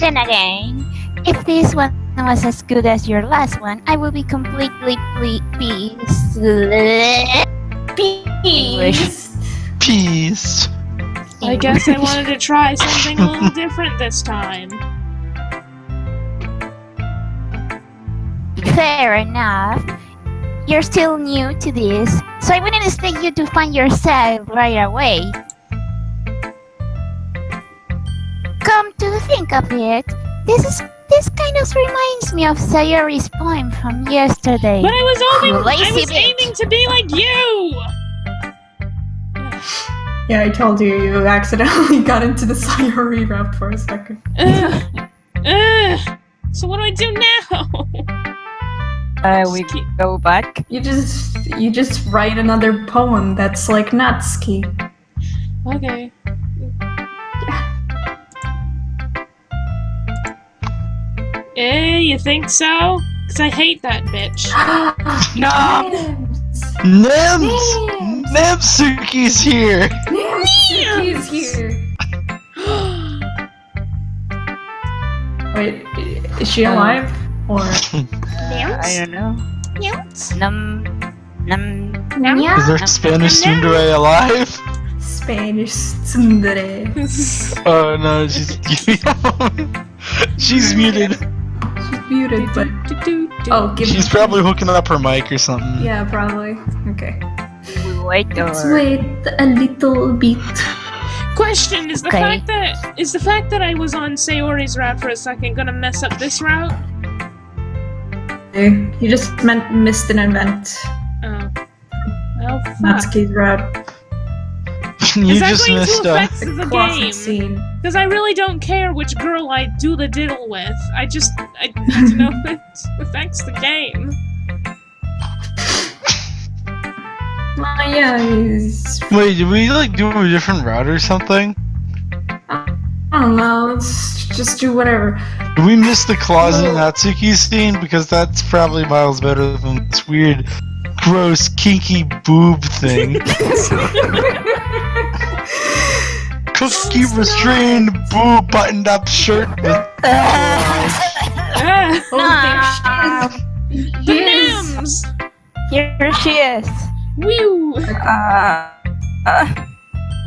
Speaker 5: Then again, if this one was as good as your last one, I will be completely pleased.
Speaker 3: Peace.
Speaker 1: I guess I wanted to try something a little different this time.
Speaker 5: Fair enough. You're still new to this, so I wouldn't expect you to find yourself right away. Come to think of it, this kind of reminds me of Sayori's poem from yesterday.
Speaker 1: But I
Speaker 5: Lazy
Speaker 1: was
Speaker 5: bitch.
Speaker 1: aiming to be like you!
Speaker 2: Yeah, I told you, you accidentally got into the Sayori route for a second.
Speaker 1: So what do I do now?
Speaker 6: We go back.
Speaker 2: You just write another poem that's like Natsuki.
Speaker 1: Okay. You think so? Cause I hate that bitch.
Speaker 3: Nems! Namsuki's here!
Speaker 2: Namsuki's here! Wait, is she alive? Or...
Speaker 6: I don't know.
Speaker 3: Is there Spanish tsundere alive?
Speaker 2: Spanish tsundere.
Speaker 3: Oh no, she's muted.
Speaker 2: She's muted, but... Oh,
Speaker 3: She's probably hooking up her mic or something.
Speaker 2: Yeah, probably. Okay.
Speaker 6: We wait
Speaker 2: Let's
Speaker 6: or...
Speaker 2: wait a little bit.
Speaker 1: Question: Is the
Speaker 5: Okay.
Speaker 1: fact that I was on Sayori's route for a second gonna mess up this route?
Speaker 2: You just missed an event.
Speaker 1: Oh. Well, fuck.
Speaker 2: Natsuki's route.
Speaker 3: You
Speaker 1: Is that
Speaker 3: just
Speaker 1: going
Speaker 3: missed
Speaker 1: to
Speaker 3: a...
Speaker 1: affect the
Speaker 2: Classic
Speaker 1: game?
Speaker 2: scene.
Speaker 1: Because I really don't care which girl I do the diddle with. I need to know if it affects the game.
Speaker 2: Well, yeah,
Speaker 3: Wait, did we like do a different route or something?
Speaker 2: I don't know, let's just do whatever.
Speaker 3: Did we miss the closet Natsuki scene? Because that's probably miles better than this weird, gross, kinky boob thing. Cookie restrained boob buttoned up shirt with...
Speaker 1: Ah,
Speaker 2: Oh, there she
Speaker 1: the
Speaker 2: is.
Speaker 1: Nams!
Speaker 6: Here she is.
Speaker 1: Woo!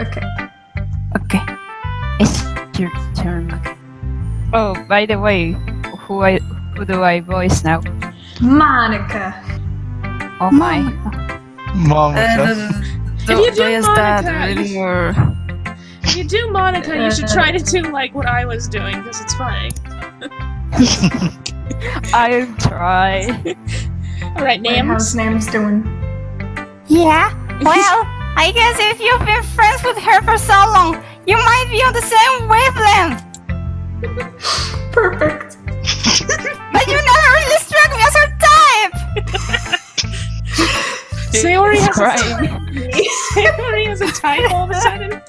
Speaker 2: Okay.
Speaker 6: Okay.
Speaker 5: It's your turn.
Speaker 6: Oh, by the way, who do I voice now?
Speaker 2: Monika.
Speaker 6: Oh my.
Speaker 3: Monica.
Speaker 1: If you do
Speaker 6: Is that
Speaker 1: Monica,
Speaker 6: really your...
Speaker 1: if you do Monica, you should try to do like what I was doing because it's funny.
Speaker 6: I'll try.
Speaker 1: All right,
Speaker 2: Wait, how's
Speaker 1: names.
Speaker 2: Nam's doing?
Speaker 4: Yeah, well, I guess if you've been friends with her for so long, you might be on the same wavelength.
Speaker 2: Perfect.
Speaker 4: But you never really struck me as her type.
Speaker 1: Sayori has
Speaker 6: crying.
Speaker 1: Sayori has a type all of a sudden.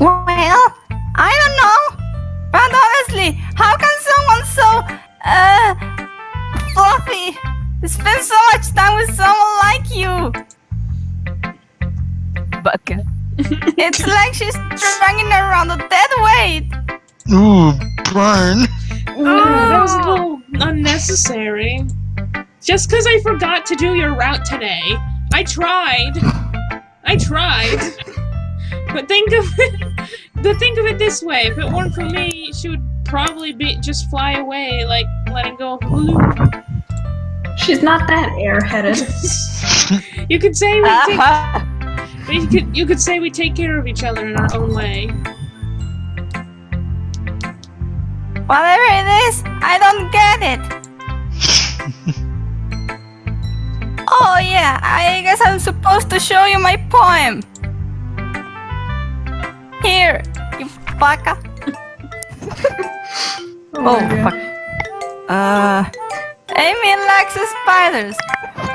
Speaker 4: Well, I don't know. But honestly, how can someone so, fluffy spend so much time with someone like you?
Speaker 6: Bucket.
Speaker 4: It's like she's dragging around a dead weight.
Speaker 3: Ooh, burn.
Speaker 1: That was a little unnecessary. Just because I forgot to do your route today. I tried. But think of it this way. If it weren't for me, she would probably just fly away, like letting go of a balloon.
Speaker 2: She's not that airheaded.
Speaker 1: You could say you could say we take care of each other in our own way.
Speaker 4: Whatever it is, I don't get it. Oh yeah, I guess I'm supposed to show you my poem. Here, you baka.
Speaker 6: Oh, fuck.
Speaker 4: Amy likes spiders.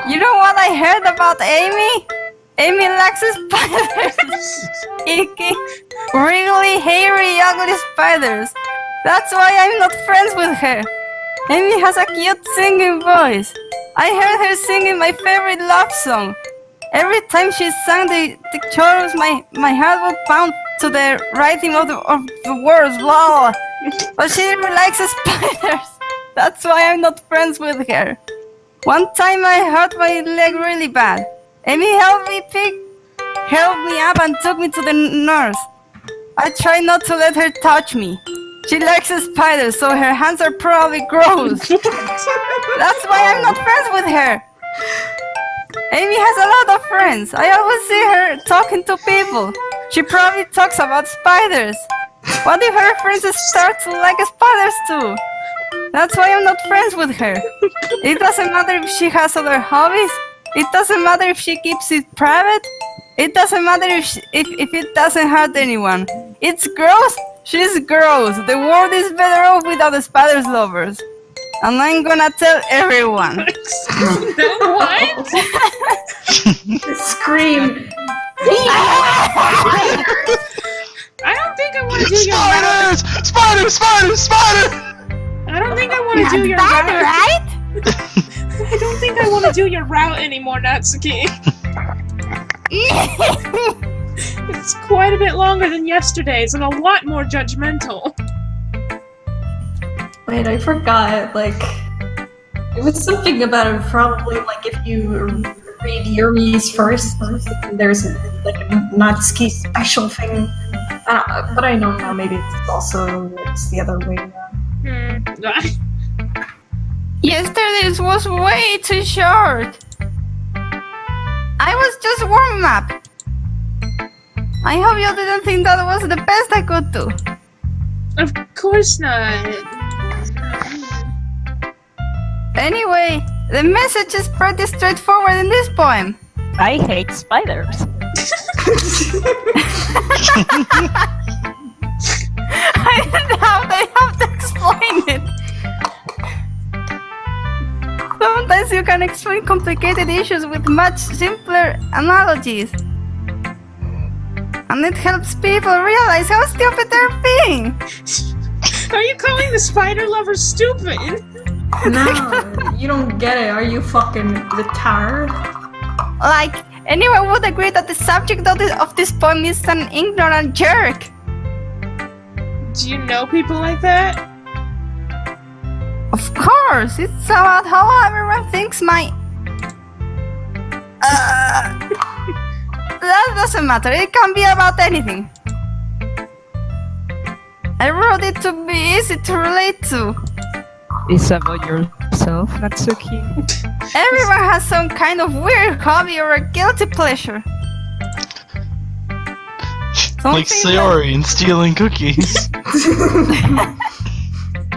Speaker 4: You know what I heard about Amy? Amy likes spiders. Icky, wriggly, hairy, ugly spiders. That's why I'm not friends with her. Amy has a cute singing voice. I heard her singing my favorite love song. Every time she sang the chorus, my heart would pound to the writing of the words. Blah. But she really likes spiders. That's why I'm not friends with her. One time I hurt my leg really bad. Amy helped me up and took me to the nurse. I tried not to let her touch me. She likes spiders, so her hands are probably gross. That's why I'm not friends with her. Amy has a lot of friends. I always see her talking to people. She probably talks about spiders. What if her friends start to like spiders too? That's why I'm not friends with her. It doesn't matter if she has other hobbies. It doesn't matter if she keeps it private. It doesn't matter if it doesn't hurt anyone. It's gross. She's gross. The world is better off without the spiders lovers. And I'm gonna tell everyone.
Speaker 1: What?
Speaker 2: Scream.
Speaker 1: I don't think I want to do your route.
Speaker 3: Spider!
Speaker 1: I don't think I want to do your
Speaker 4: Bad,
Speaker 1: route.
Speaker 4: right?
Speaker 1: I don't think I want to do your route anymore, Natsuki. It's quite a bit longer than yesterday's and a lot more judgmental.
Speaker 2: Wait, I forgot. Like, it was something about it. Probably like if you read Yuri's first, there's like a Natsuki special thing. But I don't know. Maybe it's the other way around.
Speaker 4: Yesterday's was way too short. I was just warming up. I hope you didn't think that was the best I could do.
Speaker 1: Of course not.
Speaker 4: Anyway, the message is pretty straightforward in this poem.
Speaker 6: I hate spiders.
Speaker 4: I don't know how they have to explain it. Sometimes you can explain complicated issues with much simpler analogies. And it helps people realize how stupid they're being.
Speaker 1: Are you calling the spider lover stupid?
Speaker 2: No, you don't get it. Are you fucking retarded?
Speaker 4: Like, anyone would agree that the subject of this poem is an ignorant jerk.
Speaker 1: Do you know people like that?
Speaker 4: Of course, it's about how everyone thinks that doesn't matter, it can be about anything. I wrote it to be easy to relate to.
Speaker 6: It's about your yourself, Natsuki?
Speaker 4: Everyone has some kind of weird hobby or a guilty pleasure.
Speaker 3: Like Sayori and stealing cookies.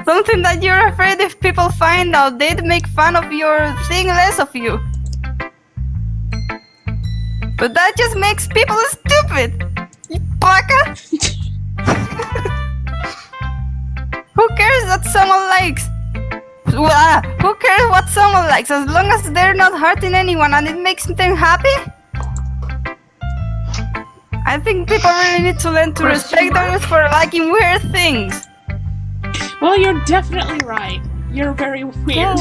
Speaker 4: Something that you're afraid if people find out, they'd make fun of your thing less of you. But that just makes people stupid. You baka. Who cares what someone likes? Who cares what someone likes as long as they're not hurting anyone and it makes them happy? I think people really need to learn to respect others for liking weird things.
Speaker 1: Well, you're definitely right. You're very weird.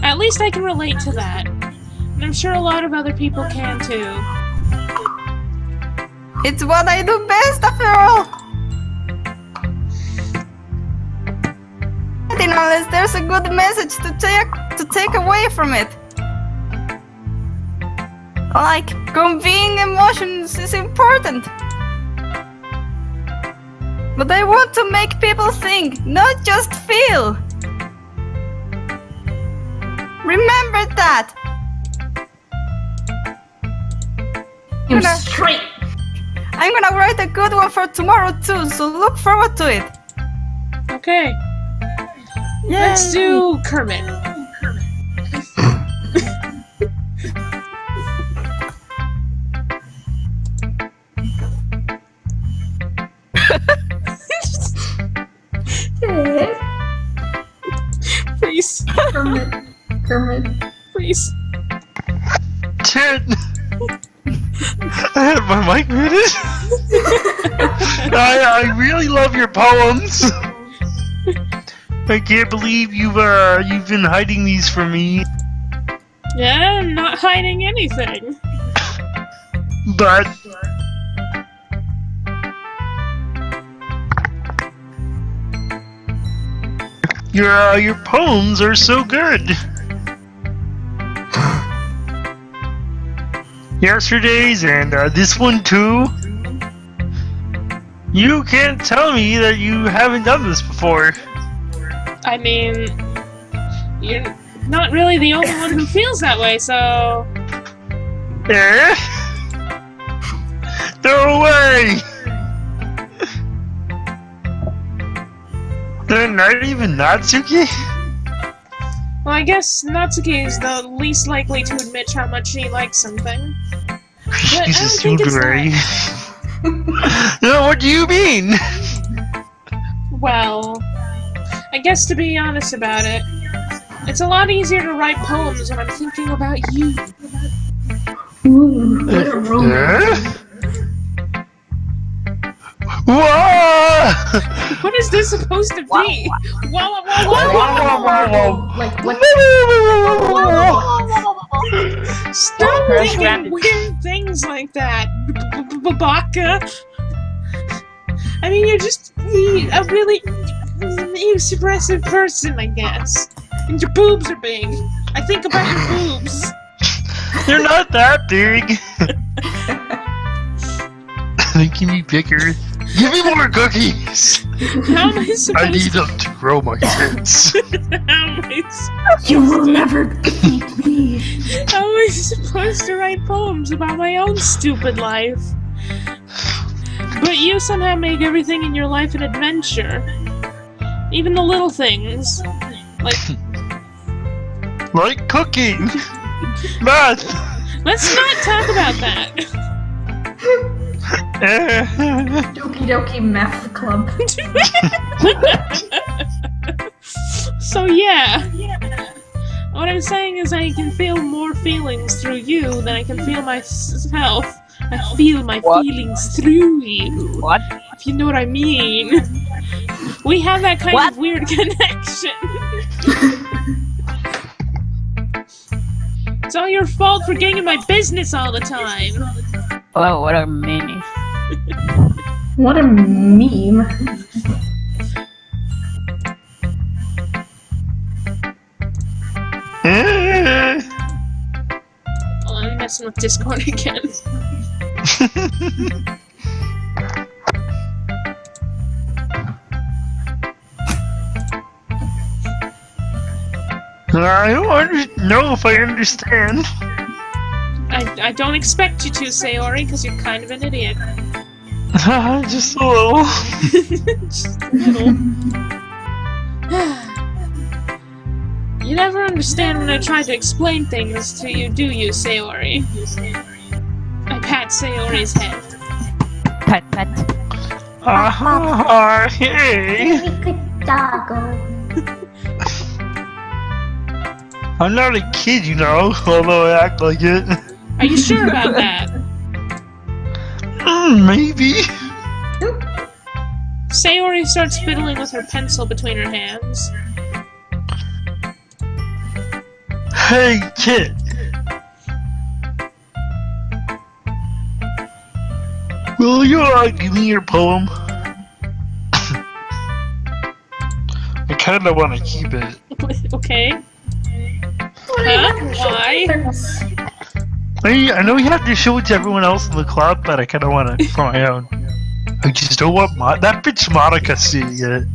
Speaker 1: At least I can relate to that. And I'm sure a lot of other people can too.
Speaker 4: It's what I do best after all. Unless there's a good message to take away from it. Like, conveying emotions is important. But I want to make people think, not just feel. Remember that.
Speaker 2: You're straight.
Speaker 4: I'm gonna write a good one for tomorrow too, so look forward to it.
Speaker 1: Okay.
Speaker 4: Yay.
Speaker 1: Let's do Kermit. Please.
Speaker 2: Kermit.
Speaker 1: Please.
Speaker 3: Shit! I had my mic muted. I really love your poems. I can't believe you've been hiding these from me.
Speaker 1: Yeah, I'm not hiding anything.
Speaker 3: But your poems are so good. Yesterday's and this one too. You can't tell me that you haven't done this before.
Speaker 1: I mean, you're not really the only one who feels that way, so...
Speaker 3: Eh? No way! They're not even Natsuki?
Speaker 1: Well, I guess Natsuki is the least likely to admit how much she likes something. But I
Speaker 3: Jesus,
Speaker 1: don't think it's
Speaker 3: Yuri.
Speaker 1: that.
Speaker 3: No, what do you mean?
Speaker 1: Well, I guess to be honest about it, it's a lot easier to write poems when I'm thinking about you.
Speaker 2: Ooh, what a romance.
Speaker 3: Whoa!
Speaker 1: What is this supposed to be? Whoa,
Speaker 2: Like, what?
Speaker 1: Stop thinking weird things like that, Baka. I mean, you're just a really expressive person, I guess. And your boobs are big. I think about your boobs.
Speaker 3: They're not that big. They can be bigger. Give me more cookies!
Speaker 1: How am I supposed
Speaker 3: I need them to grow my tits.
Speaker 2: You will never defeat me.
Speaker 1: How am I supposed to write poems about my own stupid life? But you somehow make everything in your life an adventure. Even the little things.
Speaker 3: Like cooking! Math!
Speaker 1: Let's not talk about that.
Speaker 2: Doki Doki Math Club.
Speaker 1: So yeah. What I'm saying is I can feel more feelings through you than I can feel myself. I feel my feelings through you.
Speaker 6: What?
Speaker 1: If you know what I mean. We have that kind of weird connection. It's all your fault for getting in my business all the time.
Speaker 6: Oh, what a meanie.
Speaker 2: What a meme.
Speaker 1: Oh, I'm messing with Discord again.
Speaker 3: I don't know if I understand.
Speaker 1: I don't expect you to, Sayori, because you're kind of an idiot.
Speaker 3: Just a little.
Speaker 1: Just a little. You never understand when I try to explain things to you, do you, Sayori? I pat Sayori's head.
Speaker 6: Pet, pet.
Speaker 3: Hey. I'm not a kid, you know, although I act like it.
Speaker 1: Are you sure about that?
Speaker 3: Maybe.
Speaker 1: Sayori starts fiddling with her pencil between her hands.
Speaker 3: Hey, kid. Will you give me your poem? I kinda wanna keep it.
Speaker 1: Okay. Huh? Why?
Speaker 3: I know you have to show it to everyone else in the club, but I kinda want it for my own. I just don't want that bitch Monika seeing it.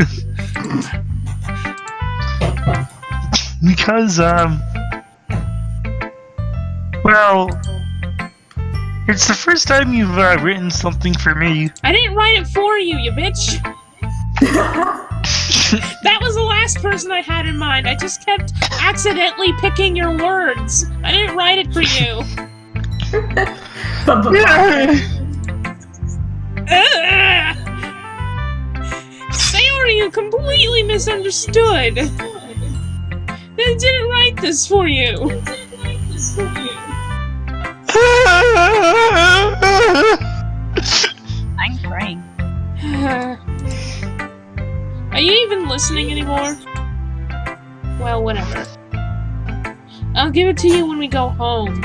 Speaker 3: Because, well, it's the first time you've written something for me.
Speaker 1: I didn't write it for you, you bitch! That was the last person I had in mind. I just kept accidentally picking your words. I didn't write it for you. Sayori, you completely misunderstood. I didn't write this for you.
Speaker 6: I'm crying.
Speaker 1: Are you even listening anymore? Well, whatever. I'll give it to you when we go home.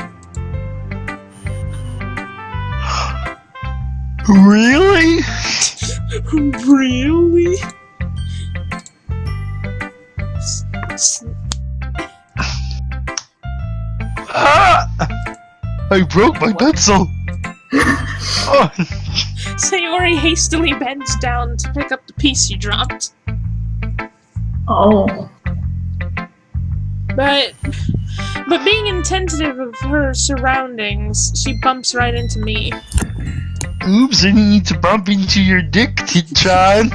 Speaker 3: Really?
Speaker 1: Really?
Speaker 3: I broke my pencil. Oh.
Speaker 1: Sayori hastily bends down to pick up the piece you dropped.
Speaker 2: Oh.
Speaker 1: But being attentive of her surroundings, she bumps right into me.
Speaker 3: Oops, I need to bump into your dick, John.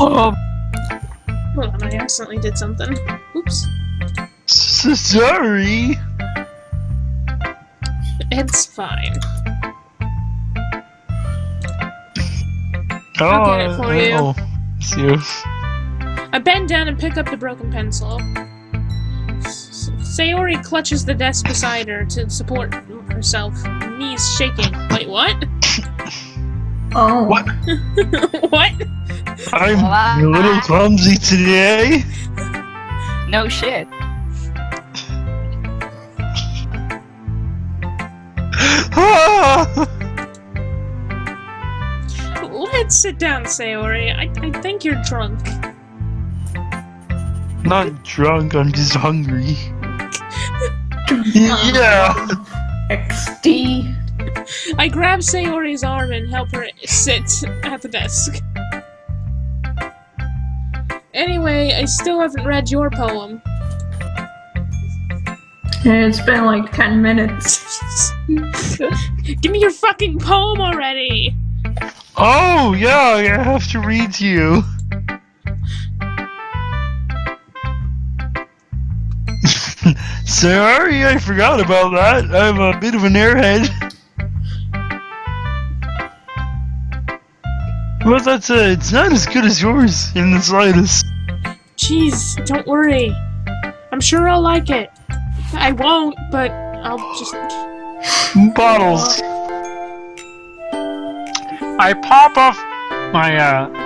Speaker 6: Oh,
Speaker 1: Hold on, I accidentally did something. Oops.
Speaker 3: Sorry.
Speaker 1: It's fine.
Speaker 3: Oh,
Speaker 1: get it for you.
Speaker 3: oh, it's you.
Speaker 1: I bend down and pick up the broken pencil. Sayori clutches the desk beside her to support herself, knees shaking. Wait, what?
Speaker 2: Oh.
Speaker 3: What?
Speaker 1: What?
Speaker 3: I'm a little clumsy today.
Speaker 6: no shit.
Speaker 1: Let's sit down, Sayori. I think you're drunk.
Speaker 3: Not drunk, I'm just hungry. Yeah.
Speaker 2: XD.
Speaker 1: I grab Sayori's arm and help her sit at the desk. Anyway, I still haven't read your poem.
Speaker 2: It's been like 10 minutes.
Speaker 1: Give me your fucking poem already!
Speaker 3: Oh, yeah, I have to read to you. Sorry, I forgot about that. I'm a bit of an airhead. Well, it's not as good as yours in the slightest.
Speaker 1: Jeez, don't worry. I'm sure I'll like it. I won't, but I'll just...
Speaker 3: Bottles. I pop off my,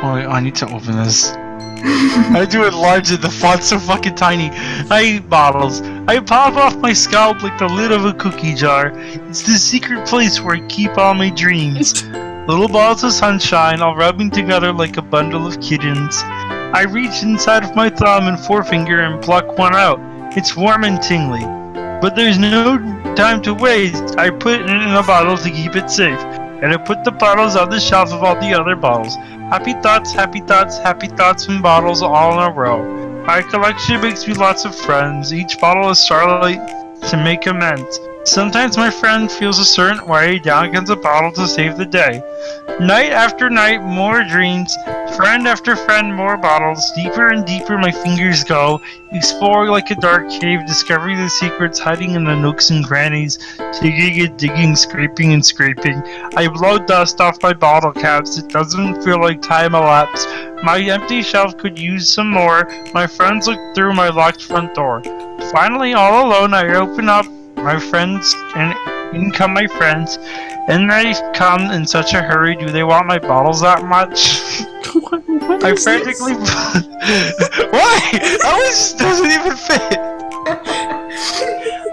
Speaker 3: oh, I need to open this. I do it large and the font's so fucking tiny. I eat bottles. I pop off my scalp like the lid of a cookie jar. It's the secret place where I keep all my dreams. Little balls of sunshine all rubbing together like a bundle of kittens. I reach inside of my thumb and forefinger and pluck one out. It's warm and tingly. But there's no time to waste. I put it in a bottle to keep it safe. And I put the bottles on the shelf of all the other bottles. Happy thoughts and bottles all in a row. My collection makes me lots of friends. Each bottle is starlight to make amends. Sometimes my friend feels a certain way, down comes a bottle to save the day. Night after night, more dreams. Friend after friend, more bottles. Deeper and deeper my fingers go, exploring like a dark cave, discovering the secrets hiding in the nooks and crannies. Digging and digging, scraping and scraping. I blow dust off my bottle caps. It doesn't feel like time elapsed. My empty shelf could use some more. My friends look through my locked front door. Finally, all alone, I open up my friends, and in come my friends, and they come in such a hurry. Do they want my bottles that much?
Speaker 1: What
Speaker 3: I
Speaker 1: is
Speaker 3: frantically.
Speaker 1: this?
Speaker 3: Why? That doesn't even fit.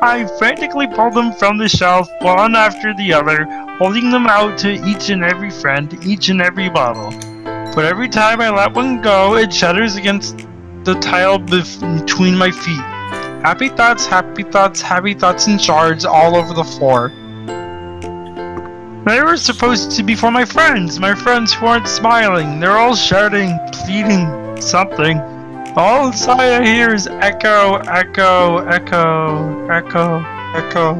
Speaker 3: I frantically pull them from the shelf, one after the other, holding them out to each and every friend, each and every bottle. But every time I let one go, it shudders against the tile between my feet. Happy thoughts, happy thoughts, happy thoughts in shards all over the floor. They were supposed to be for my friends who aren't smiling. They're all shouting, pleading, something. All inside I hear is echo, echo, echo, echo, echo.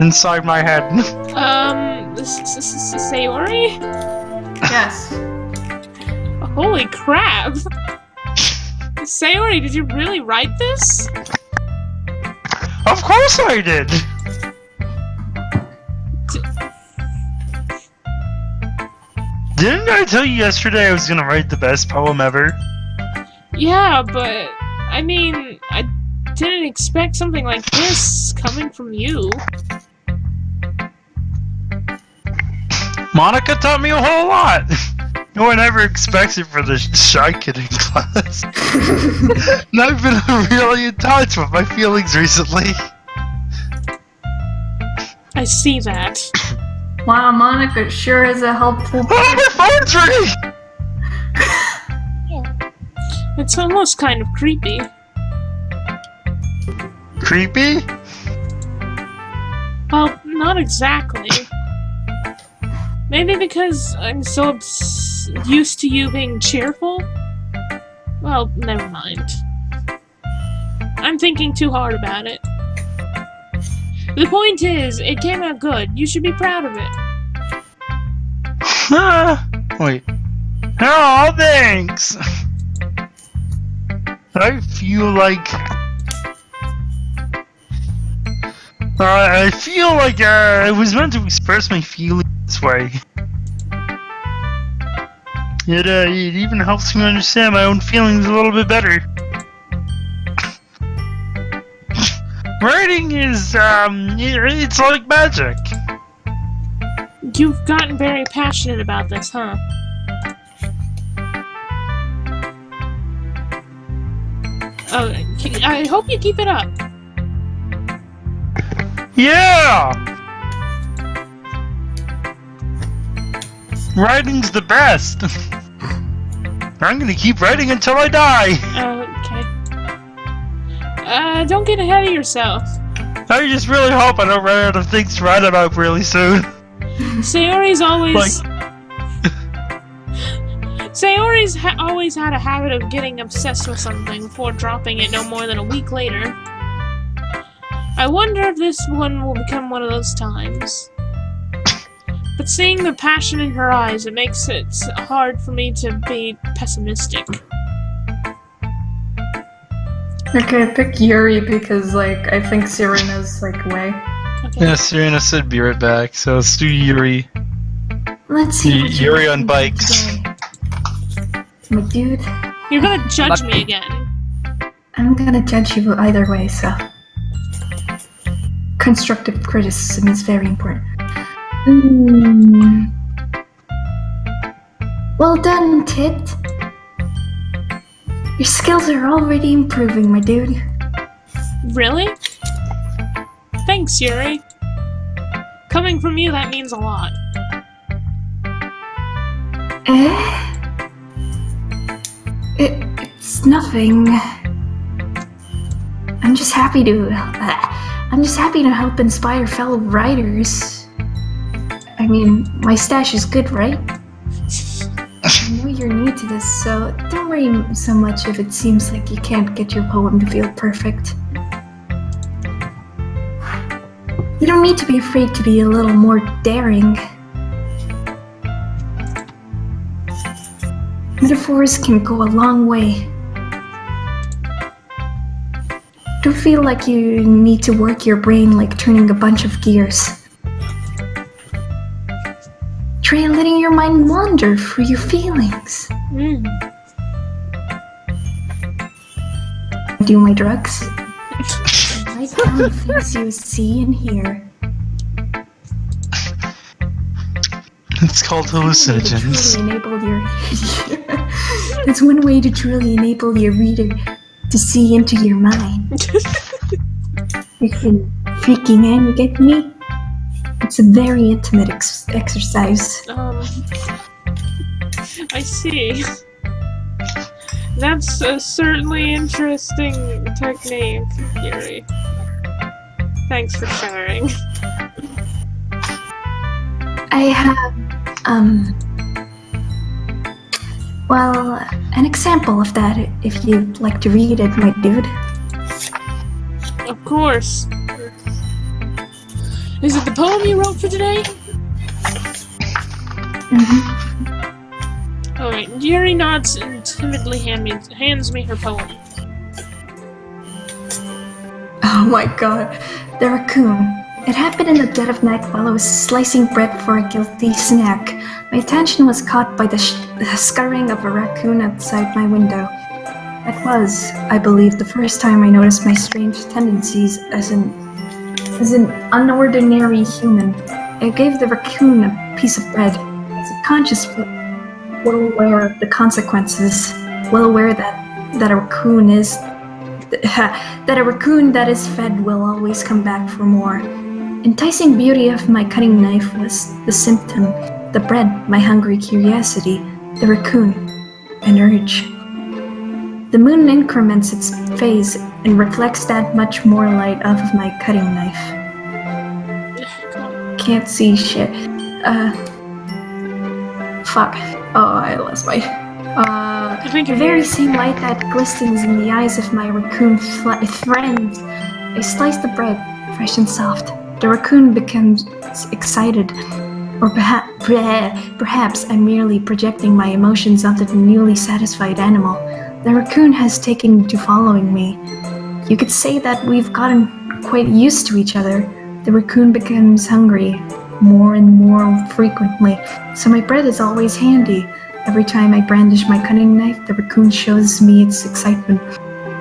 Speaker 3: Inside my head.
Speaker 1: Sayori?
Speaker 2: Yes.
Speaker 1: Holy crap! Sayori, did you really write this?
Speaker 3: Of course I did! Didn't I tell you yesterday I was gonna write the best poem ever?
Speaker 1: Yeah, but I mean, I didn't expect something like this coming from you.
Speaker 3: Monika taught me a whole lot! No one ever expects it for the shy kid in class. And I've been really in touch with my feelings recently.
Speaker 1: I see that.
Speaker 2: Wow, Monika sure is a helpful
Speaker 3: Oh, my phone's ringing!
Speaker 1: It's almost kind of creepy.
Speaker 3: Creepy?
Speaker 1: Well, not exactly. Maybe because I'm so used to you being cheerful? Well, never mind. I'm thinking too hard about it. The point is, it came out good. You should be proud of it.
Speaker 3: Wait. Oh, thanks! I feel like... I was meant to express my feelings this way. It even helps me understand my own feelings a little bit better. Writing is, it's like magic.
Speaker 1: You've gotten very passionate about this, huh? Oh, I hope you keep it up.
Speaker 3: Yeah! Writing's the best! I'm gonna keep writing until I die!
Speaker 1: Okay. Don't get ahead of yourself.
Speaker 3: I just really hope I don't run out of things to write about really soon.
Speaker 1: Sayori's always...
Speaker 3: Like-
Speaker 1: Sayori's always had a habit of getting obsessed with something before dropping it no more than a week later. I wonder if this one will become one of those times. But seeing the passion in her eyes, it makes it hard for me to be pessimistic.
Speaker 2: Okay, pick Yuri because, like, I think Serena's, like, away.
Speaker 1: Okay.
Speaker 3: Yeah, Serena said be right back, so let's do Yuri.
Speaker 2: Let's see. what
Speaker 3: Yuri
Speaker 2: you
Speaker 3: on
Speaker 2: can do
Speaker 3: bikes.
Speaker 2: today. My dude,
Speaker 1: You're gonna judge me again.
Speaker 2: I'm gonna judge you either way, so. Constructive criticism is very important. Well done, Tit. Your skills are already improving, my dude.
Speaker 1: Really? Thanks, Yuri. Coming from you, that means a lot.
Speaker 2: It's nothing. I'm just happy to help inspire fellow writers. I mean, my stash is good, right? I know you're new to process, so don't worry so much if it seems like you can't get your poem to feel perfect. You don't need to be afraid to be a little more daring. Metaphors can go a long way. Don't feel like you need to work your brain like turning a bunch of gears. Try letting your mind wander through your feelings. Do my drugs. Write down the things you see and hear.
Speaker 3: It's called hallucinogens.
Speaker 2: That's one way to truly enable your reader to see into your mind. Freaky man, you get me? It's a very intimate exercise.
Speaker 1: I see. That's a certainly interesting technique, Yuri. Thanks for sharing.
Speaker 2: I have, well, an example of that if you'd like to read it, my dude.
Speaker 1: Of course. Is it the poem you wrote for today?
Speaker 2: Mm-hmm.
Speaker 1: Alright, Yuri nods and timidly hands me her poem.
Speaker 2: Oh my god, the raccoon. It happened in the dead of night while I was slicing bread for a guilty snack. My attention was caught by the scurrying of a raccoon outside my window. That was, I believe, the first time I noticed my strange tendencies as an unordinary human. I gave the raccoon a piece of bread, subconsciously well aware of the consequences, well aware that a raccoon that is fed will always come back for more. Enticing beauty of my cutting knife was the symptom, the bread, my hungry curiosity, the raccoon, an urge. The moon increments its phase and reflects that much more light off of my cutting knife. Can't see shit. Fuck. Oh, I lost my... the very same light that glistens in the eyes of my raccoon friend. I slice the bread, fresh and soft. The raccoon becomes excited. Or perhaps I'm merely projecting my emotions onto the newly satisfied animal. The raccoon has taken to following me. You could say that we've gotten quite used to each other. The raccoon becomes hungry more and more frequently, so my bread is always handy. Every time I brandish my cutting knife, the raccoon shows me its excitement.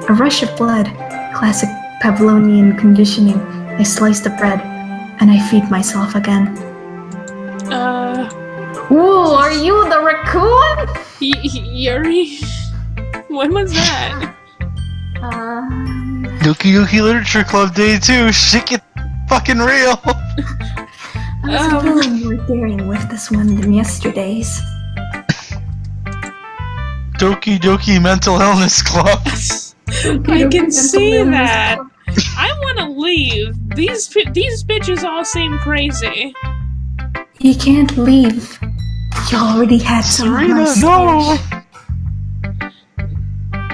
Speaker 2: A rush of blood, classic Pavlovian conditioning. I slice the bread, and I feed myself again. Ooh, are you the raccoon?
Speaker 1: Yuri? When was that?
Speaker 3: Doki Literature Club Day 2. Shit get fucking real.
Speaker 2: I was a little more daring with this one than yesterday's.
Speaker 3: Doki Mental Illness Club.
Speaker 1: I can see that. I want to leave. These bitches all seem crazy.
Speaker 2: You can't leave. You already had some of my
Speaker 3: Serena, no!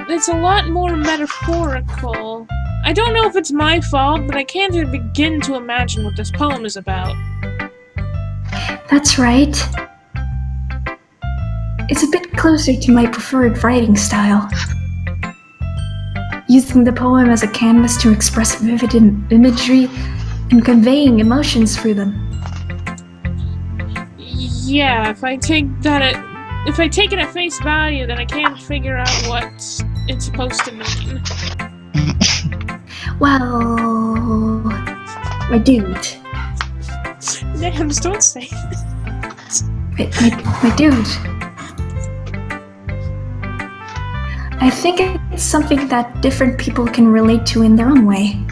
Speaker 1: It's a lot more metaphorical. I don't know if it's my fault, but I can't even begin to imagine what this poem is about.
Speaker 2: That's right. It's a bit closer to my preferred writing style. Using the poem as a canvas to express vivid imagery and conveying emotions through them.
Speaker 1: Yeah, if I take it at face value, then I can't figure out what it's supposed to mean.
Speaker 2: Well, my dude.
Speaker 1: Nams, don't say that.
Speaker 2: My dude. I think it's something that different people can relate to in their own way.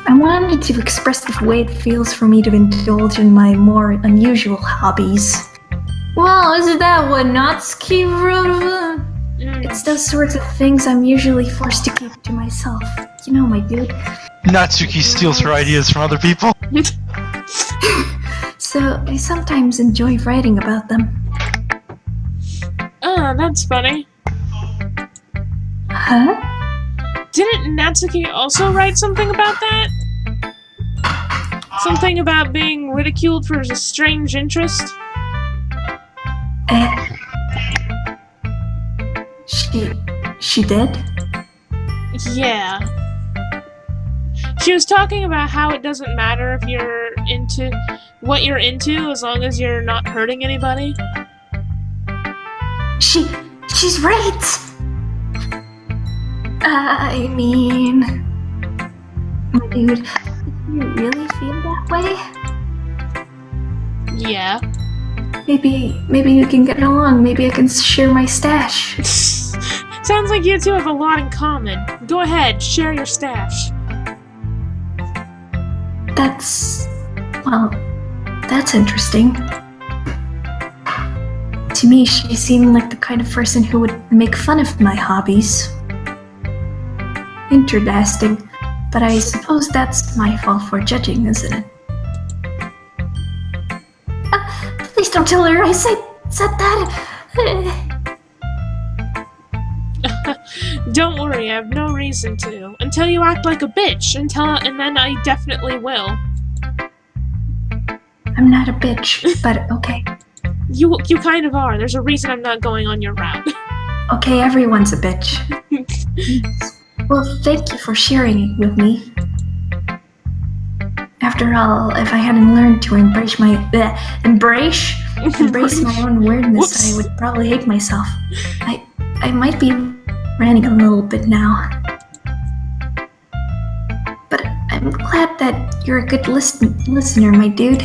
Speaker 2: I wanted to express the way it feels for me to indulge in my more unusual hobbies. Well, is that what Natsuki wrote? It's those sorts of things I'm usually forced to keep to myself. You know, my dude.
Speaker 3: Natsuki steals her ideas from other people.
Speaker 2: so I sometimes enjoy writing about them.
Speaker 1: Ah, that's funny.
Speaker 2: Huh?
Speaker 1: Didn't Natsuki also write something about that? Something about being ridiculed for a strange interest?
Speaker 2: She did?
Speaker 1: Yeah. She was talking about how it doesn't matter if you're into what you're into as long as you're not hurting anybody.
Speaker 2: She's right! I mean... My dude, do you really feel that way?
Speaker 1: Yeah.
Speaker 2: Maybe you can get along. Maybe I can share my stash.
Speaker 1: Sounds like you two have a lot in common. Go ahead, share your stash.
Speaker 2: That's interesting. To me, she seemed like the kind of person who would make fun of my hobbies. Interesting, but I suppose that's my fault for judging, isn't it? Please don't tell her I said that.
Speaker 1: Don't worry, I have no reason to. Until you act like a bitch, and then I definitely will.
Speaker 2: I'm not a bitch, but okay.
Speaker 1: You kind of are. There's a reason I'm not going on your route.
Speaker 2: Okay, everyone's a bitch. Well, thank you for sharing it with me. After all, if I hadn't learned to embrace my own weirdness,
Speaker 1: Whoops.
Speaker 2: I would probably hate myself. I might be ranting a little bit now. But I'm glad that you're a good listener, my dude.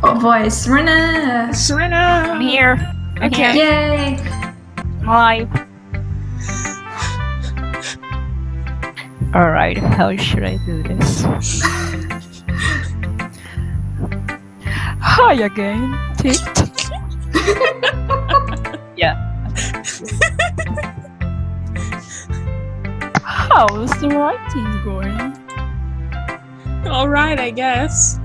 Speaker 2: Oh boy, Serena!
Speaker 1: Serena!
Speaker 6: I'm here. I'm
Speaker 1: Okay.
Speaker 6: here.
Speaker 2: Yay!
Speaker 6: Live. Alright, how should I do this? Hi again, Tit. Yeah. How's the writing going?
Speaker 1: Alright, I guess.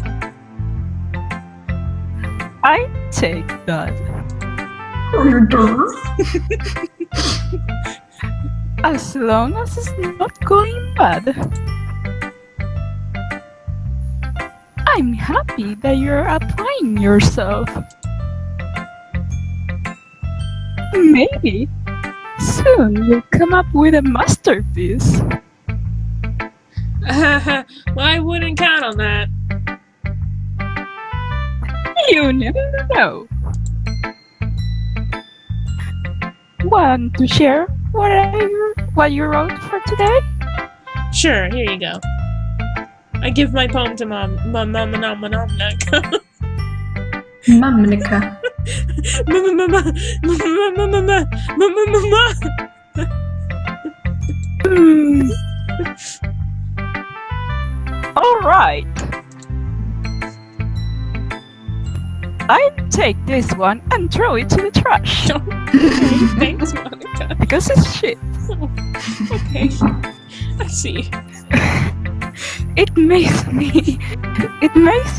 Speaker 6: I take that. As long as it's not going bad. I'm happy that you're applying yourself. Maybe soon you'll come up with a masterpiece.
Speaker 1: Well, I wouldn't count on that.
Speaker 6: You never know. Want to share what you wrote for today?
Speaker 1: Sure, here you go. I give my poem to Monika.
Speaker 2: Monika.
Speaker 6: Alright. I'd take this one and throw it to the trash.
Speaker 1: Thanks, Monika.
Speaker 6: Because it's shit.
Speaker 1: Okay. I see.
Speaker 6: It makes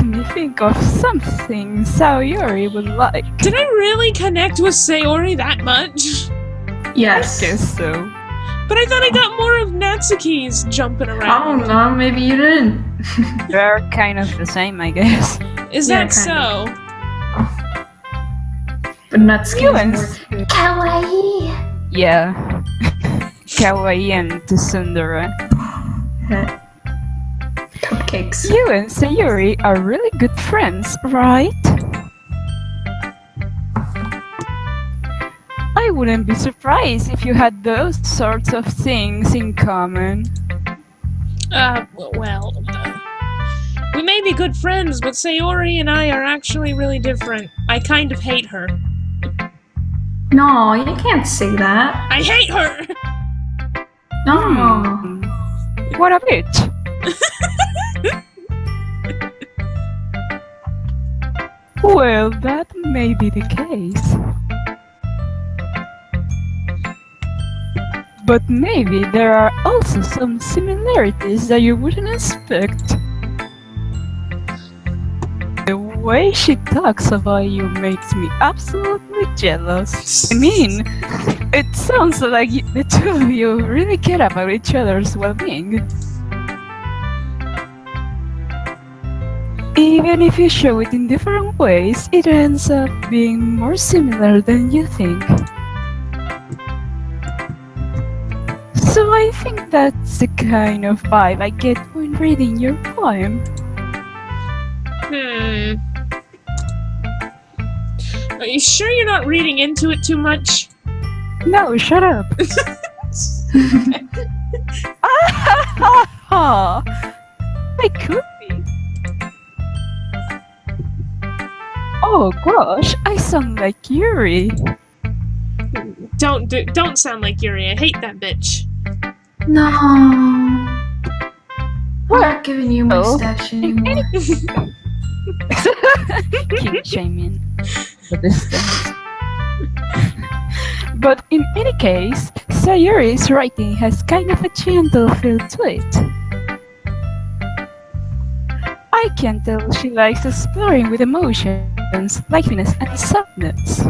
Speaker 6: me think of something Sayori would like.
Speaker 1: Did I really connect with Sayori that much?
Speaker 2: Yes.
Speaker 6: I guess so.
Speaker 1: But I thought I got more of Natsuki's jumping
Speaker 2: I
Speaker 1: around.
Speaker 2: don't know, maybe you didn't.
Speaker 6: They're kind of the same, I guess.
Speaker 1: Is
Speaker 2: Yeah,
Speaker 1: that
Speaker 2: kind
Speaker 1: so?
Speaker 2: But Natsuki
Speaker 6: You
Speaker 2: is
Speaker 6: and
Speaker 2: more kawaii.
Speaker 6: yeah. Kawaii and Tsundere.
Speaker 2: Cupcakes.
Speaker 6: You and Sayori are really good friends, right? I wouldn't be surprised if you had those sorts of things in common.
Speaker 1: Well, we may be good friends, but Sayori and I are actually really different. I kind of hate her.
Speaker 2: No, you can't say that.
Speaker 1: I hate her!
Speaker 2: No.
Speaker 6: What a bitch! Well, that may be the case. But maybe there are also some similarities that you wouldn't expect. way she talks about you makes me absolutely jealous. I mean, it sounds like the two of you really care about each other's well-being. Even if you show it in different ways, it ends up being more similar than you think. So I think that's the kind of vibe I get when reading your poem.
Speaker 1: Are you sure you're not reading into it too much?
Speaker 6: No, shut up. I could be. Oh gosh, I sound like Yuri.
Speaker 1: Don't sound like Yuri. I hate that bitch.
Speaker 2: No. I'm not giving you my
Speaker 6: Oh.
Speaker 2: stash anymore.
Speaker 6: Keep shaming for this thing. But in any case, Sayori's writing has kind of a gentle feel to it. I can tell she likes exploring with emotions, liveliness, and sadness.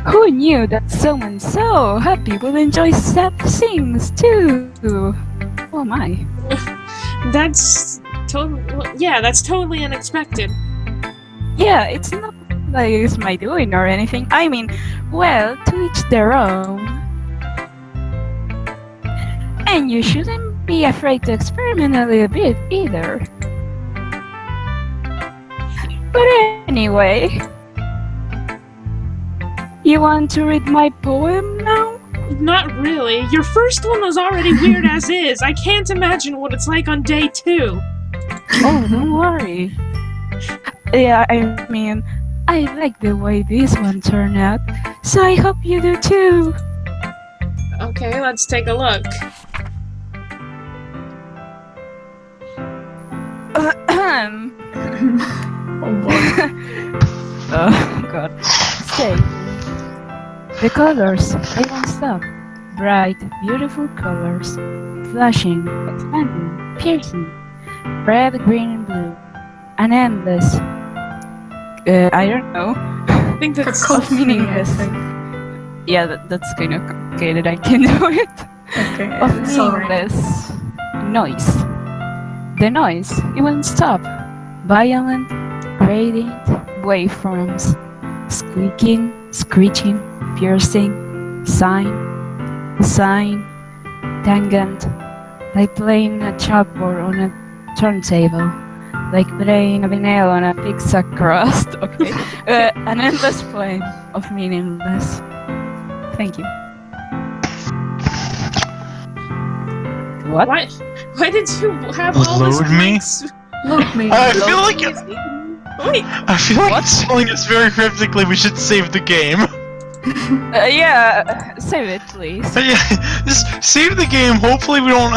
Speaker 6: Who knew that someone so happy will enjoy sad things too? Oh my.
Speaker 1: That's totally unexpected.
Speaker 6: Yeah, it's not like it's my doing or anything. I mean, well, to each their own. And you shouldn't be afraid to experiment a little bit either. But anyway, you want to read my poem now?
Speaker 1: Not really. Your first one was already weird as is. I can't imagine what it's like on day 2.
Speaker 6: Oh, don't worry. Yeah, I mean, I like the way this one turned out, so I hope you do too.
Speaker 1: Okay, let's take a look.
Speaker 2: Oh boy.
Speaker 6: Oh god. Stay. The colors, they won't stop. Bright, beautiful colors. Flashing, expanding, piercing. Red, green, and blue. An endless... I don't know.
Speaker 1: I think that's
Speaker 6: Of meaningless. Yeah, that's kind of complicated. I can do it.
Speaker 2: Okay,
Speaker 6: Of
Speaker 2: it's alright.
Speaker 6: meaningless noise. The noise, it won't stop. Violent, gradient, waveforms. Squeaking, screeching, piercing, sine, tangent, like playing a chalkboard on a turntable, like playing a vinyl on a pizza crust. Okay, an endless plane of meaningless. Thank you. What?
Speaker 1: Why did you have all this
Speaker 3: Load me?
Speaker 2: Look me.
Speaker 3: I feel like
Speaker 1: Wait,
Speaker 3: it's telling us very cryptically we should save the game.
Speaker 6: Yeah, save it, please.
Speaker 3: Yeah, just save the game. Hopefully we don't.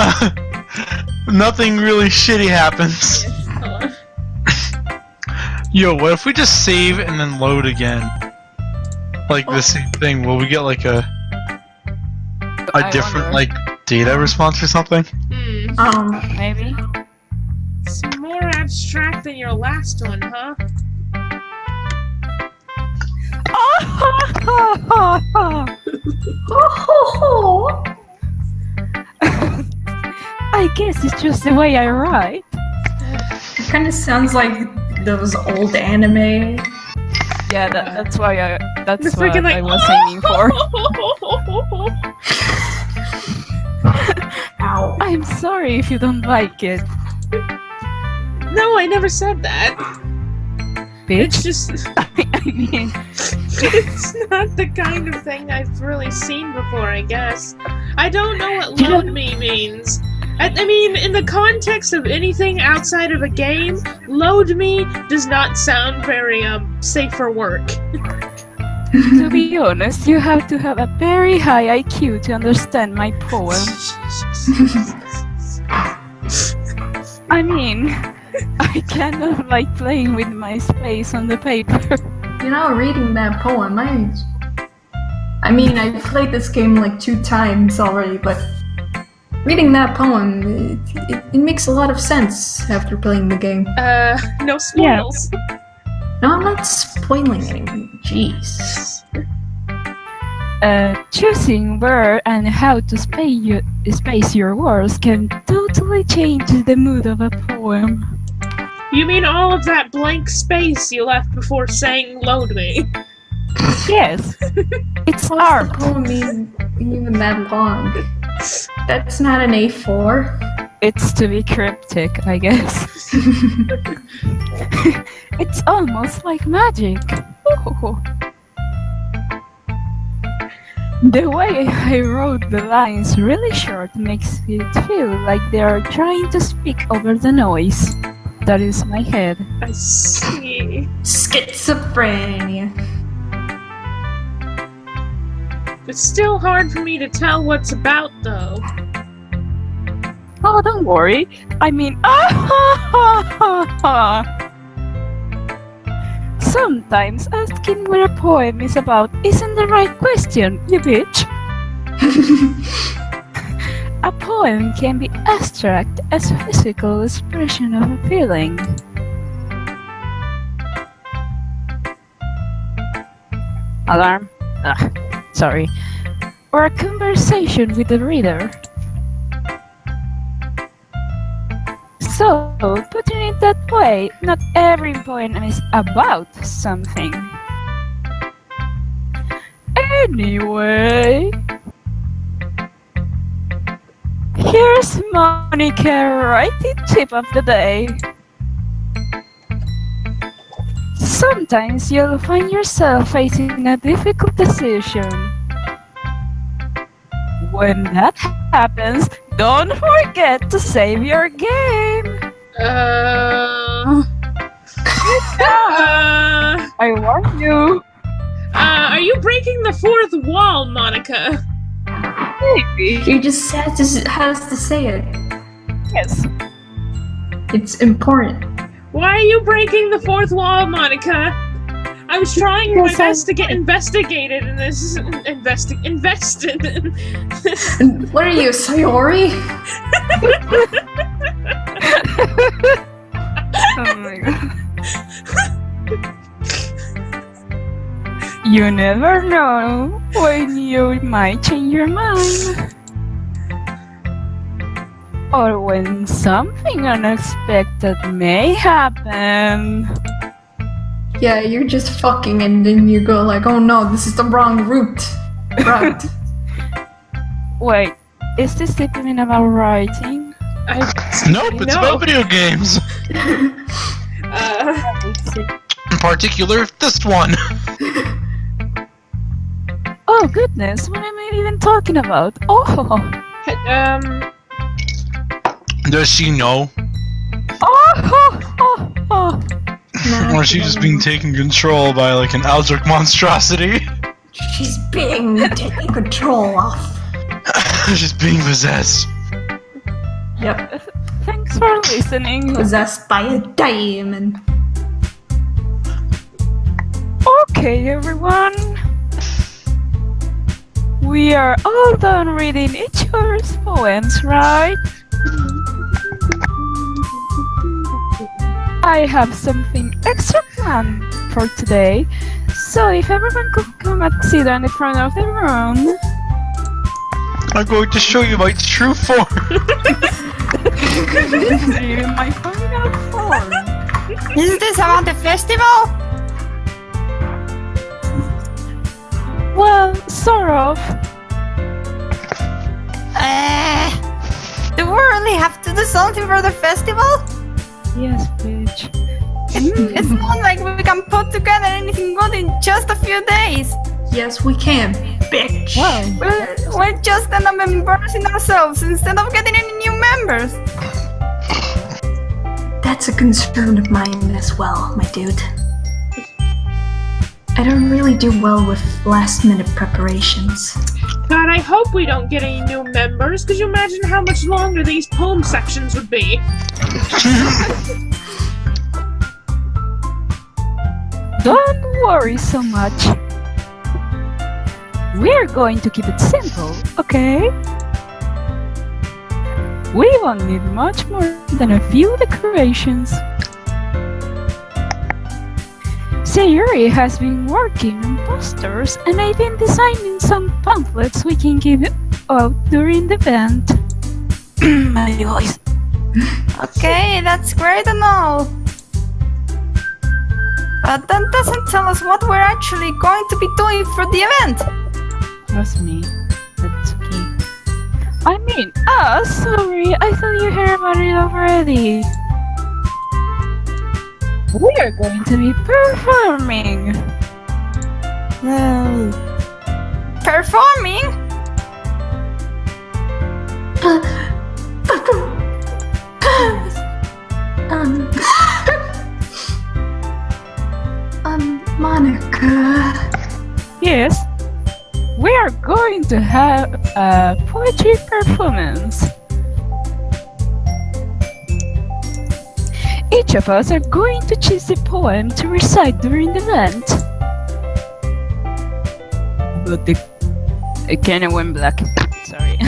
Speaker 3: Nothing really shitty happens. Yo, what if we just save and then load again? Like the same thing. Will we get like a
Speaker 6: I
Speaker 3: different
Speaker 6: wonder.
Speaker 3: like data response or something?
Speaker 6: Maybe.
Speaker 1: It's more abstract than your last one, huh?
Speaker 6: I guess it's just the way I write.
Speaker 2: It kind of sounds like those old anime.
Speaker 6: Yeah, that's why that's
Speaker 1: It's
Speaker 6: what
Speaker 1: freaking like,
Speaker 6: I was aiming for.
Speaker 2: Ow.
Speaker 6: I'm sorry if you don't like it,
Speaker 1: No, I never said that. It's
Speaker 6: bitch.
Speaker 1: just,
Speaker 6: I mean,
Speaker 1: it's not the kind of thing I've really seen before, I guess. I don't know what
Speaker 6: You
Speaker 1: load
Speaker 6: don't-
Speaker 1: me means. I mean, in the context of anything outside of a game, load me does not sound very, safe for work.
Speaker 6: to be honest, you have to have a very high IQ to understand my poem. I mean, I kind of like playing with my space on the paper.
Speaker 2: You know, reading that poem, I mean, I played this game like 2 times already, but reading that poem, it makes a lot of sense after playing the game.
Speaker 1: No spoils.
Speaker 2: No, I'm not spoiling anything. Jeez.
Speaker 6: Choosing where and how to space your words can totally change the mood of a poem.
Speaker 1: You mean all of that blank space you left before saying load me?
Speaker 6: Yes, it's
Speaker 2: What's
Speaker 6: art.
Speaker 2: the poem even that long? That's not an A4.
Speaker 6: It's to be cryptic, I guess. It's almost like magic. Ooh. The way I wrote the lines really short makes it feel like they are trying to speak over the noise. That is my head.
Speaker 1: I see.
Speaker 2: Schizophrenia.
Speaker 1: It's still hard for me to tell what's about, though.
Speaker 6: Oh, don't worry. I mean, sometimes asking what a poem is about isn't the right question, you bitch. A poem can be abstract as a physical expression of a feeling. Alarm. Sorry. Or a conversation with the reader. So, putting it that way, not every poem is about something. Anyway, here's Monika writing tip of the day. Sometimes you'll find yourself facing a difficult decision. When that happens, don't forget to save your game. I warn you.
Speaker 1: Are you breaking the fourth wall, Monika?
Speaker 6: Maybe.
Speaker 2: You just has to say it.
Speaker 6: Yes.
Speaker 2: It's important.
Speaker 1: Why are you breaking the fourth wall, Monika? I was trying my best to get investigated in this. Invested in this.
Speaker 2: What are you, Sayori?
Speaker 6: Oh my god. You never know when you might change your mind. Or when something unexpected may happen.
Speaker 2: Yeah, you're just fucking and then you go like, oh no, this is the wrong route. Right.
Speaker 6: Wait, is this even about writing?
Speaker 3: Nope, it's about video games. In particular, this one.
Speaker 6: Oh goodness, what am I even talking about? Oh!
Speaker 3: Does she know?
Speaker 6: Oh!
Speaker 3: Or is she just being taken control by like an Aldrich monstrosity?
Speaker 2: She's being taken control of.
Speaker 3: She's being possessed.
Speaker 2: Yep.
Speaker 6: Thanks for listening.
Speaker 2: Possessed by a diamond.
Speaker 6: Okay, everyone. We are all done reading each other's poems, right? I have something extra planned for today, so if everyone could come and sit in the front of the room.
Speaker 3: I'm going to show you my true form.
Speaker 6: This is even my final form.
Speaker 4: Is this about the festival?
Speaker 6: Well, sort of.
Speaker 4: Do we really have to do something for the festival?
Speaker 6: Yes, bitch.
Speaker 4: It's not like we can put together anything good in just a few days.
Speaker 2: Yes, we can, bitch.
Speaker 4: We'll just end up embarrassing ourselves instead of getting any new members.
Speaker 2: That's a concern of mine as well, my dude. I don't really do well with last-minute preparations.
Speaker 1: God, I hope we don't get any new members. Could you imagine how much longer these poem sections would be?
Speaker 6: Don't worry so much. We're going to keep it simple, okay? We won't need much more than a few decorations. Sayori has been working on posters and I've been designing some pamphlets we can give out during the event. My voice.
Speaker 4: Okay, that's great and all. But that doesn't tell us what we're actually going to be doing for the event.
Speaker 6: Trust me, Natsuki. I mean, sorry, I thought you heard about it already. We are going to be performing.
Speaker 4: Performing?
Speaker 2: Monika.
Speaker 6: Yes, we are going to have a poetry performance. Each of us are going to choose a poem to recite during the event. But the cannon went black. Sorry.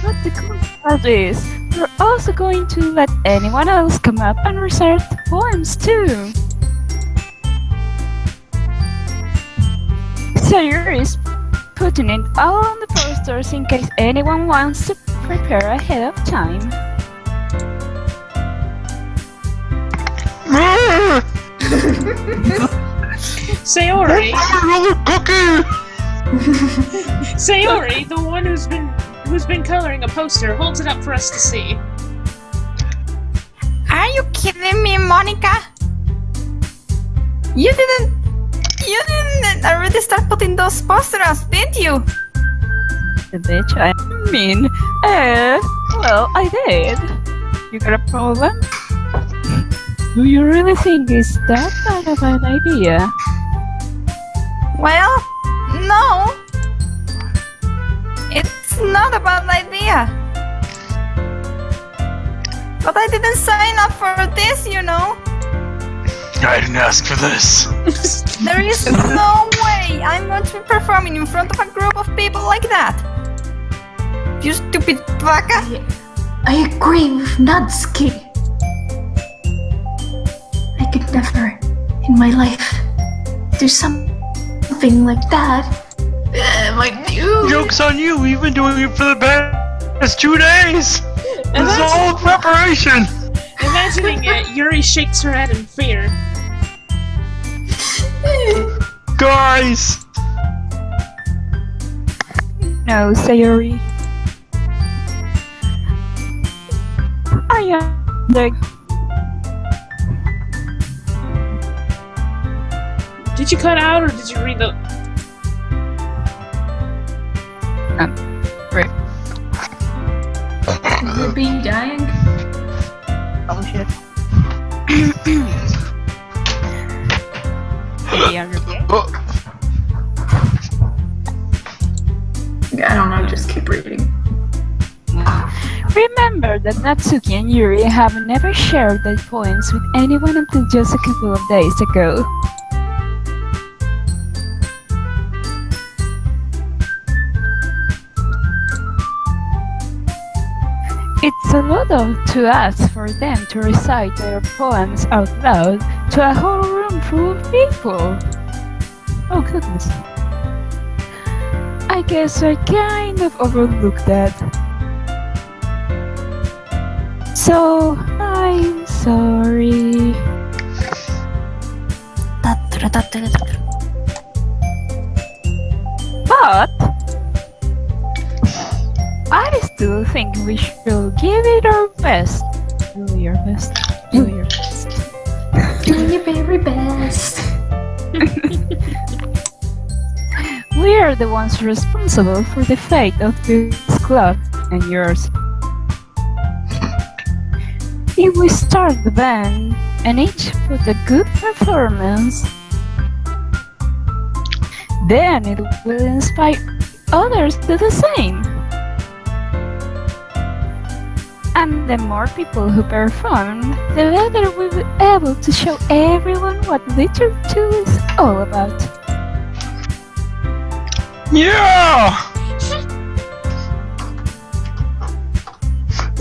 Speaker 6: But the cool part is, we're also going to let anyone else come up and recite poems too. Sayori is putting it all on the posters in case anyone wants to prepare ahead of time.
Speaker 1: Sayori,
Speaker 3: Another cookie!
Speaker 1: Sayori, the one who's been coloring a poster, holds it up for us to see.
Speaker 4: Are you kidding me, Monika? You didn't already start putting those posters, did you?
Speaker 6: The bitch, I mean, well, I did. You got a problem? Do you really think it's that bad of an idea?
Speaker 4: Well, no. It's not a bad idea. But I didn't sign up for this, you know.
Speaker 3: I didn't ask for this.
Speaker 4: There is no way I'm going to be performing in front of a group of people like that. You stupid baka.
Speaker 2: I agree with Natsuki. I could never, in my life, do something like that. My dude.
Speaker 3: Joke's on you, we've been doing it for the past 2 days! This is all preparation!
Speaker 1: Imagining it, Yuri shakes her head in fear.
Speaker 3: Guys!
Speaker 6: No, Sayori. I am the...
Speaker 1: Did you cut out or did you read the...
Speaker 6: Right.
Speaker 2: Is it being dying?
Speaker 6: Oh shit.
Speaker 2: I don't know, just keep reading.
Speaker 6: Remember that Natsuki and Yuri have never shared their poems with anyone until just a couple of days ago. It's a lot to ask for them to recite their poems out loud to a whole room full of people. Oh goodness. I guess I kind of overlooked that. So, I'm sorry. But I still think we should give it our best. Do your best. Do your best.
Speaker 2: Do your very best.
Speaker 6: We are the ones responsible for the fate of this club and yours. If we start the band and each put a good performance, then it will inspire others to do the same. And the more people who perform, the better we will be able to show everyone what literature is all about.
Speaker 3: Yeah!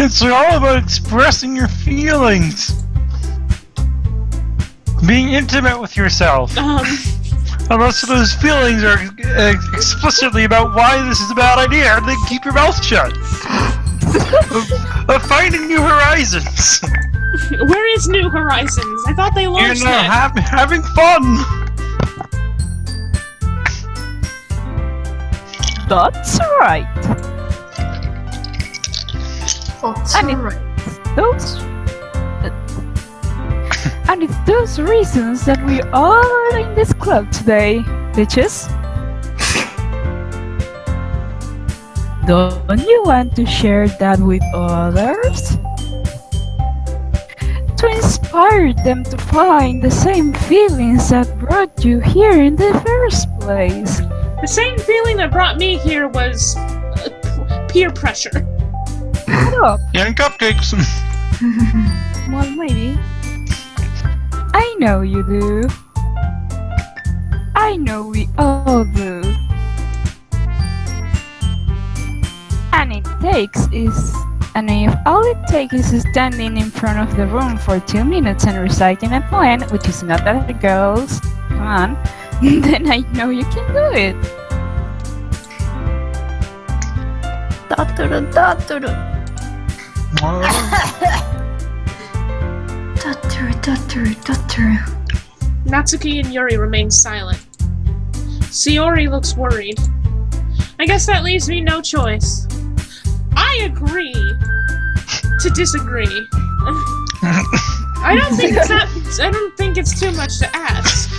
Speaker 3: It's all about expressing your feelings. Being intimate with yourself. Unless those feelings are explicitly about why this is a bad idea, then keep your mouth shut. Of finding new horizons.
Speaker 1: Where is New Horizons? I thought they launched that.
Speaker 3: Having fun.
Speaker 6: That's right.
Speaker 2: That's
Speaker 6: And
Speaker 2: alright.
Speaker 6: And it's those reasons that we are in this club today, bitches. Don't you want to share that with others? To inspire them to find the same feelings that brought you here in the first place.
Speaker 1: The same feeling that brought me here was peer pressure.
Speaker 6: Look,
Speaker 3: Yeah, and cupcakes.
Speaker 6: well, maybe. I know you do. I know we all do. And if all it takes is standing in front of the room for 2 minutes and reciting a poem, which is not that it goes, come on, then I know you can do it.
Speaker 4: Doturu, doturu.
Speaker 2: Dotoru.
Speaker 1: Natsuki and Yuri remain silent. Sayori looks worried. I guess that leaves me no choice. I agree to disagree. I don't think it's too much to ask.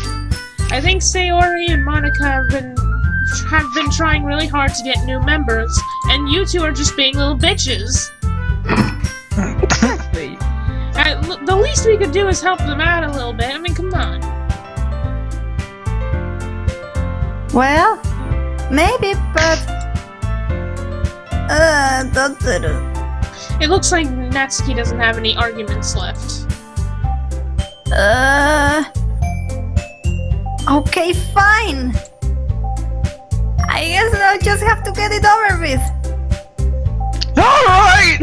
Speaker 1: I think Sayori and Monika have been trying really hard to get new members, and you two are just being little bitches. The least we could do is help them out a little bit. I mean, come on.
Speaker 4: Well, maybe, but doturu.
Speaker 1: It looks like Natsuki doesn't have any arguments left.
Speaker 4: Okay, fine. I guess I'll just have to get it over with.
Speaker 3: Alright!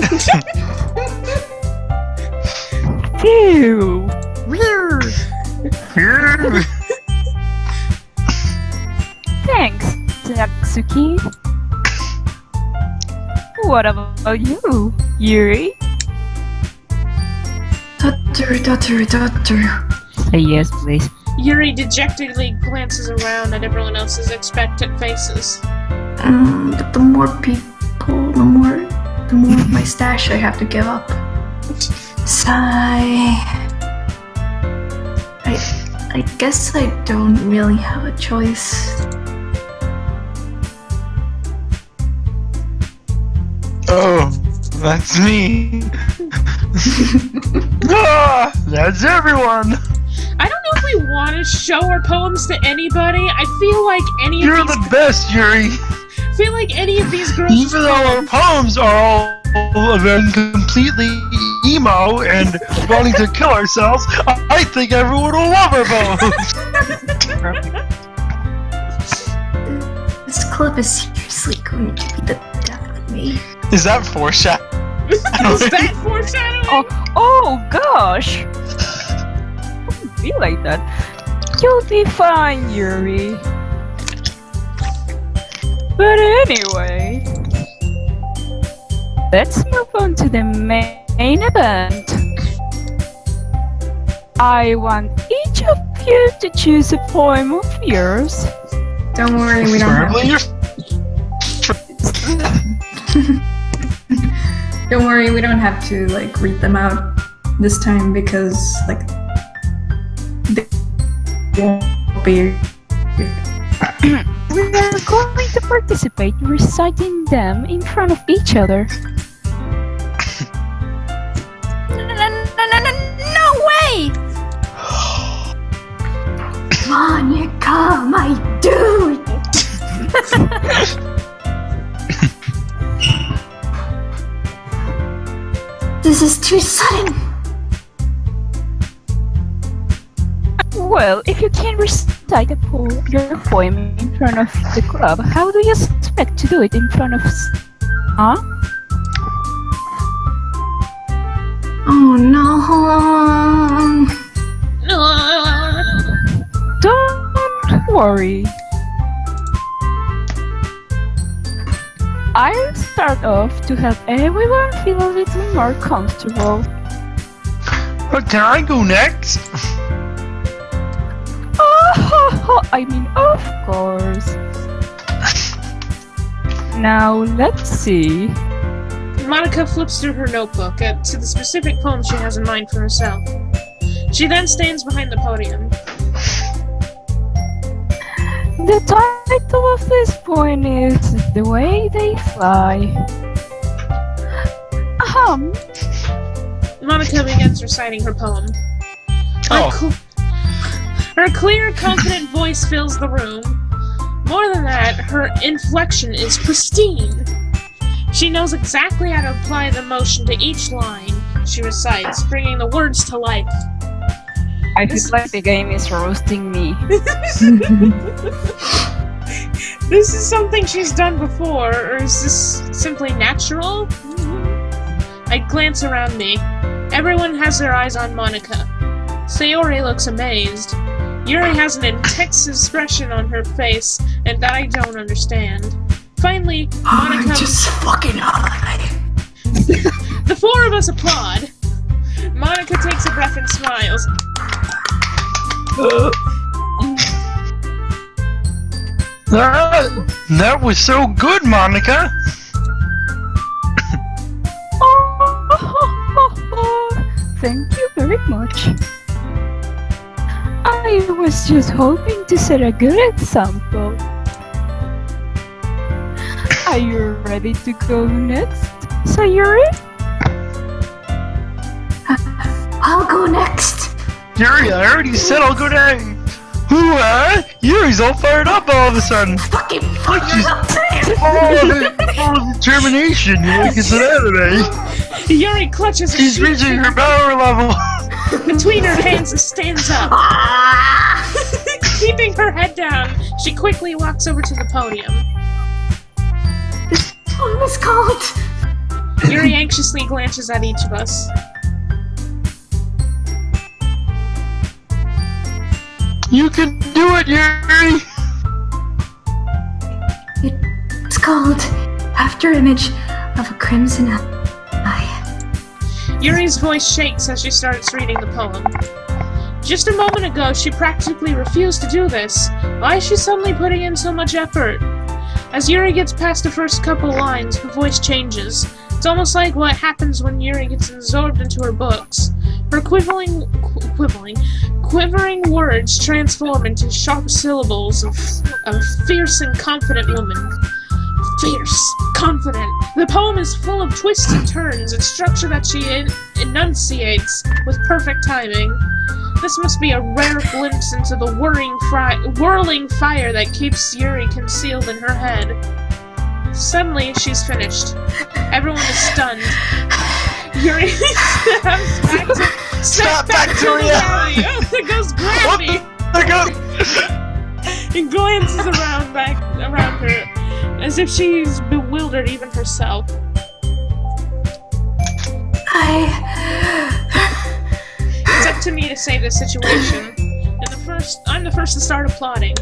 Speaker 6: Phew! Thanks, Natsuki. What about you, Yuri?
Speaker 2: Dotoru.
Speaker 6: Say yes, please.
Speaker 1: Yuri dejectedly glances around at everyone else's expectant faces.
Speaker 2: But the more people, the more of my stash I have to give up. Sigh. I guess I don't really have a choice.
Speaker 3: Oh, that's me. That's everyone.
Speaker 1: I don't know if we want to show our poems to anybody. I feel like any
Speaker 3: You're
Speaker 1: of these.
Speaker 3: the best, Yuri.
Speaker 1: I feel like any of these girls.
Speaker 3: Even though our poems are all completely emo and wanting to kill ourselves, I think everyone will love our poems.
Speaker 2: This club is seriously going to be the death of me.
Speaker 3: Is that foreshadowing?
Speaker 1: Is that foreshadowing?
Speaker 6: Oh gosh! Don't feel like that. You'll be fine, Yuri. But anyway, let's move on to the main event. I want each of you to choose a poem of yours.
Speaker 2: Don't worry, we don't have
Speaker 3: Preferably
Speaker 2: to. Don't worry, we don't have to like read them out this time because like they won't be.
Speaker 6: We are going to participate in reciting them in front of each other.
Speaker 4: No way!
Speaker 2: Monika, my dude! This is too sudden!
Speaker 6: Well, if you can't recite your poem in front of the club, how do you expect to do it in front of... Huh?
Speaker 2: Oh no.
Speaker 6: Don't worry. I'll start off to help everyone feel a little more comfortable.
Speaker 3: Can I go next?
Speaker 6: Oh, I mean, of course. Now, let's see.
Speaker 1: Monika flips through her notebook to the specific poem she has in mind for herself. She then stands behind the podium.
Speaker 6: The title of this poem is The Way They Fly.
Speaker 1: Monika begins reciting her poem. Her clear, confident voice fills the room. More than that, her inflection is pristine. She knows exactly how to apply the emotion to each line she recites, bringing the words to life.
Speaker 6: I feel like the game is roasting me.
Speaker 1: This is something she's done before, or is this simply natural? I glance around me. Everyone has their eyes on Monika. Sayori looks amazed. Yuri has an intense expression on her face, and that I don't understand. Finally, Monika...
Speaker 2: I'm just fucking high.
Speaker 1: The four of us applaud. Monika takes a breath and smiles.
Speaker 3: That was so good, Monika.
Speaker 6: Thank you very much. I was just hoping to set a good example. Are you ready to go next, Sayori?
Speaker 2: I'll go next.
Speaker 3: Yuri, I already said I'll go next. Yuri's all fired up all of a sudden.
Speaker 2: Fucking
Speaker 3: She's full of determination, like it's an anime.
Speaker 1: Yuri clutches her
Speaker 3: She's
Speaker 1: shoe.
Speaker 3: reaching her power level.
Speaker 1: Between her hands and stands up. Keeping her head down, she quickly walks over to the podium.
Speaker 2: This poem is called...
Speaker 1: Yuri anxiously glances at each of us.
Speaker 3: You can do it, Yuri!
Speaker 2: It's called After Image of a Crimson Eye.
Speaker 1: Yuri's voice shakes as she starts reading the poem. Just a moment ago, she practically refused to do this. Why is she suddenly putting in so much effort? As Yuri gets past the first couple lines, her voice changes. It's almost like what happens when Yuri gets absorbed into her books. Her quivering words transform into sharp syllables of a fierce and confident woman. Fierce, confident. The poem is full of twists and turns, a structure that she enunciates with perfect timing. This must be a rare glimpse into the whirling fire that keeps Yuri concealed in her head. Suddenly, she's finished. Everyone is stunned. Yuri steps back to reality. Oh, there goes gravity. He glances around her, as if she's bewildered even herself. It's up to me to save the situation. I'm the first to start applauding.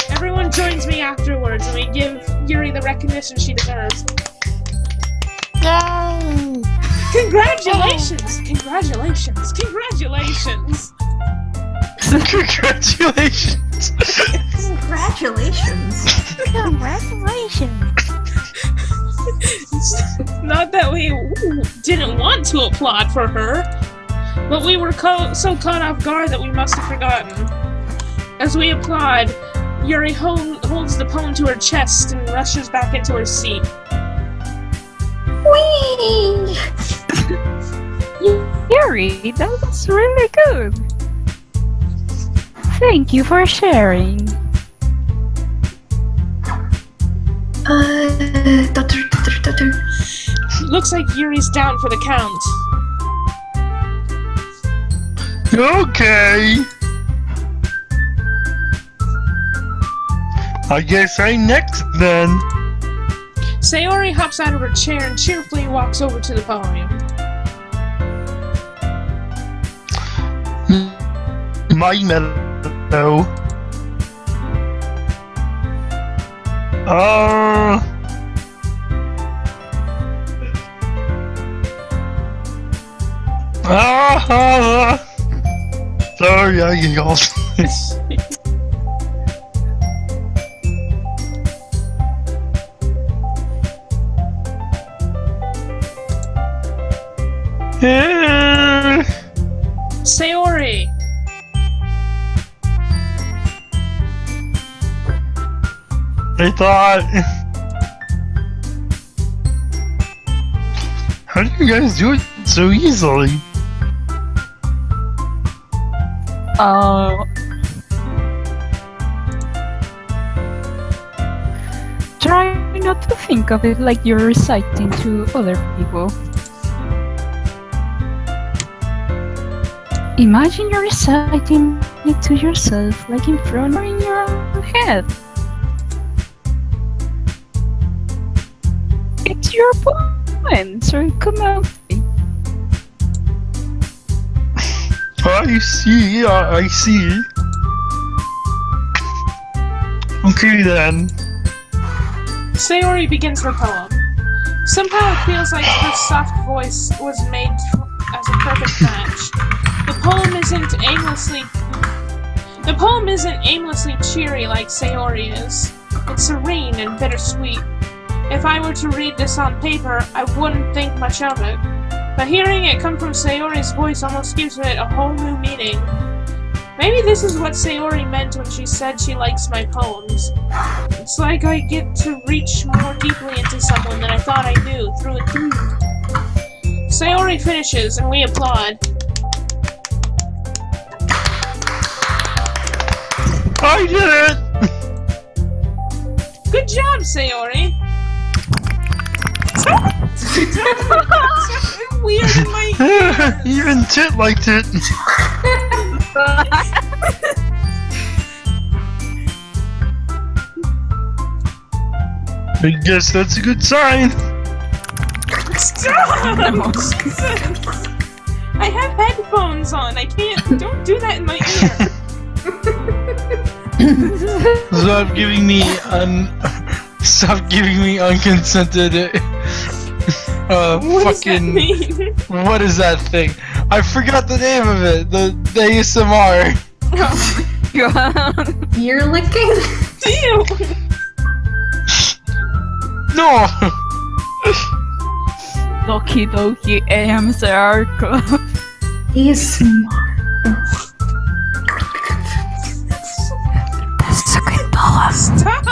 Speaker 1: Everyone joins me afterwards, and we give Yuri the recognition she deserves.
Speaker 5: Yay!
Speaker 1: Congratulations! Congratulations! Congratulations!
Speaker 3: Congratulations!
Speaker 2: Congratulations.
Speaker 5: Congratulations!
Speaker 1: Not that we didn't want to applaud for her, but we were so caught off guard that we must have forgotten. As we applaud, Yuri holds the poem to her chest and rushes back into her seat.
Speaker 2: Whee!
Speaker 6: Yuri, that was really good. Thank you for sharing.
Speaker 1: Looks like Yuri's down for the count.
Speaker 3: Okay. I guess I'm next then.
Speaker 1: Sayori hops out of her chair and cheerfully walks over to the podium.
Speaker 3: My meadow. Sorry, I yelled.
Speaker 1: Sayori!
Speaker 3: I thought. How do you guys do it so easily?
Speaker 6: Try not to think of it like you're reciting to other people. Imagine you're reciting it to yourself, like in front or in your own head. It's your poem, so it come out.
Speaker 3: I see, I see. Okay then.
Speaker 1: Sayori begins her poem. Somehow it feels like her soft voice was made as a perfect match. The poem isn't aimlessly cheery like Sayori is. It's serene and bittersweet. If I were to read this on paper, I wouldn't think much of it. But hearing it come from Sayori's voice almost gives it a whole new meaning. Maybe this is what Sayori meant when she said she likes my poems. It's like I get to reach more deeply into someone than I thought I knew, through and through. Sayori finishes, and we applaud.
Speaker 3: I did it!
Speaker 1: Good job, Sayori! Weird in my ears.
Speaker 3: Even Tit liked it. I guess that's a good sign.
Speaker 1: Stop! I have headphones on. I can't. Don't do that in my ear.
Speaker 3: Stop giving me unconsented.
Speaker 1: What does that
Speaker 3: Fucking.
Speaker 1: mean?
Speaker 3: What is that thing? I forgot the name of it. The ASMR.
Speaker 2: You're licking?
Speaker 1: Ew.
Speaker 3: No.
Speaker 6: Doki Doki AMSR Club.
Speaker 2: He's smart.
Speaker 6: That's a good poem.
Speaker 1: Stop!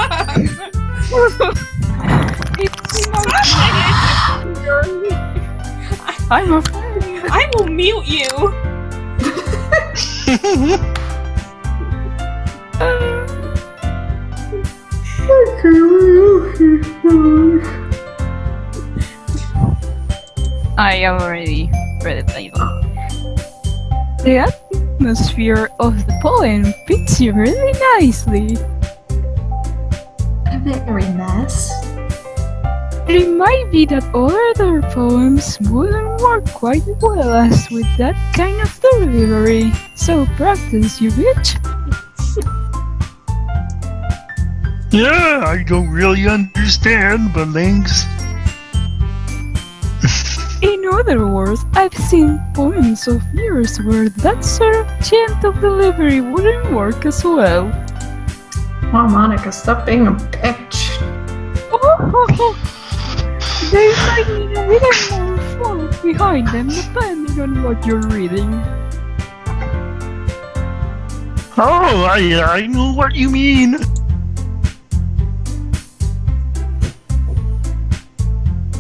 Speaker 6: I'm afraid.
Speaker 1: I will mute you.
Speaker 6: I already read it later. The atmosphere of the poem fits you really nicely.
Speaker 2: Very nice.
Speaker 6: It might be that other poems wouldn't work quite well as with that kind of delivery. So practice, you bitch.
Speaker 3: Yeah, I don't really understand, but thanks.
Speaker 6: In other words, I've seen poems of yours where that sort of gentle delivery wouldn't work as well.
Speaker 2: Oh, Monika, stop being a bitch.
Speaker 6: They might need a little more thought behind them depending on what you're reading.
Speaker 3: Oh, I know what you mean.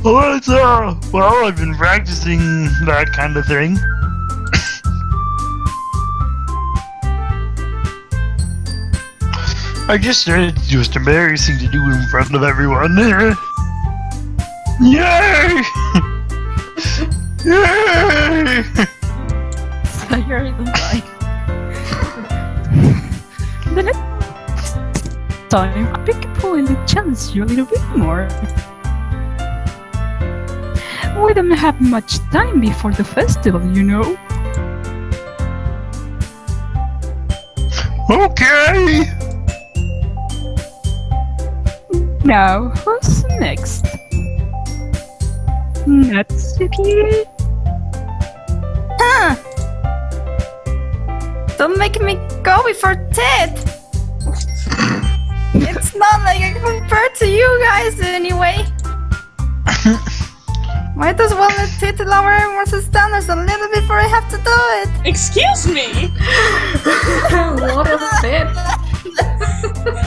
Speaker 3: Well, I've been practicing that kind of thing. I just it's just embarrassing to do in front of everyone. Yay! Yay!
Speaker 6: You're like. The next time, pick a poem that challenges you a little bit more. we don't have much time before the festival, you know.
Speaker 3: Okay.
Speaker 6: Now, who's next? Natsuki?
Speaker 4: Huh. Don't make me go before Ted. It's not like I compare to you guys anyway. Might as well let Ted lower everyone's standards a little before I have to do it.
Speaker 1: Excuse me!
Speaker 2: What a fit.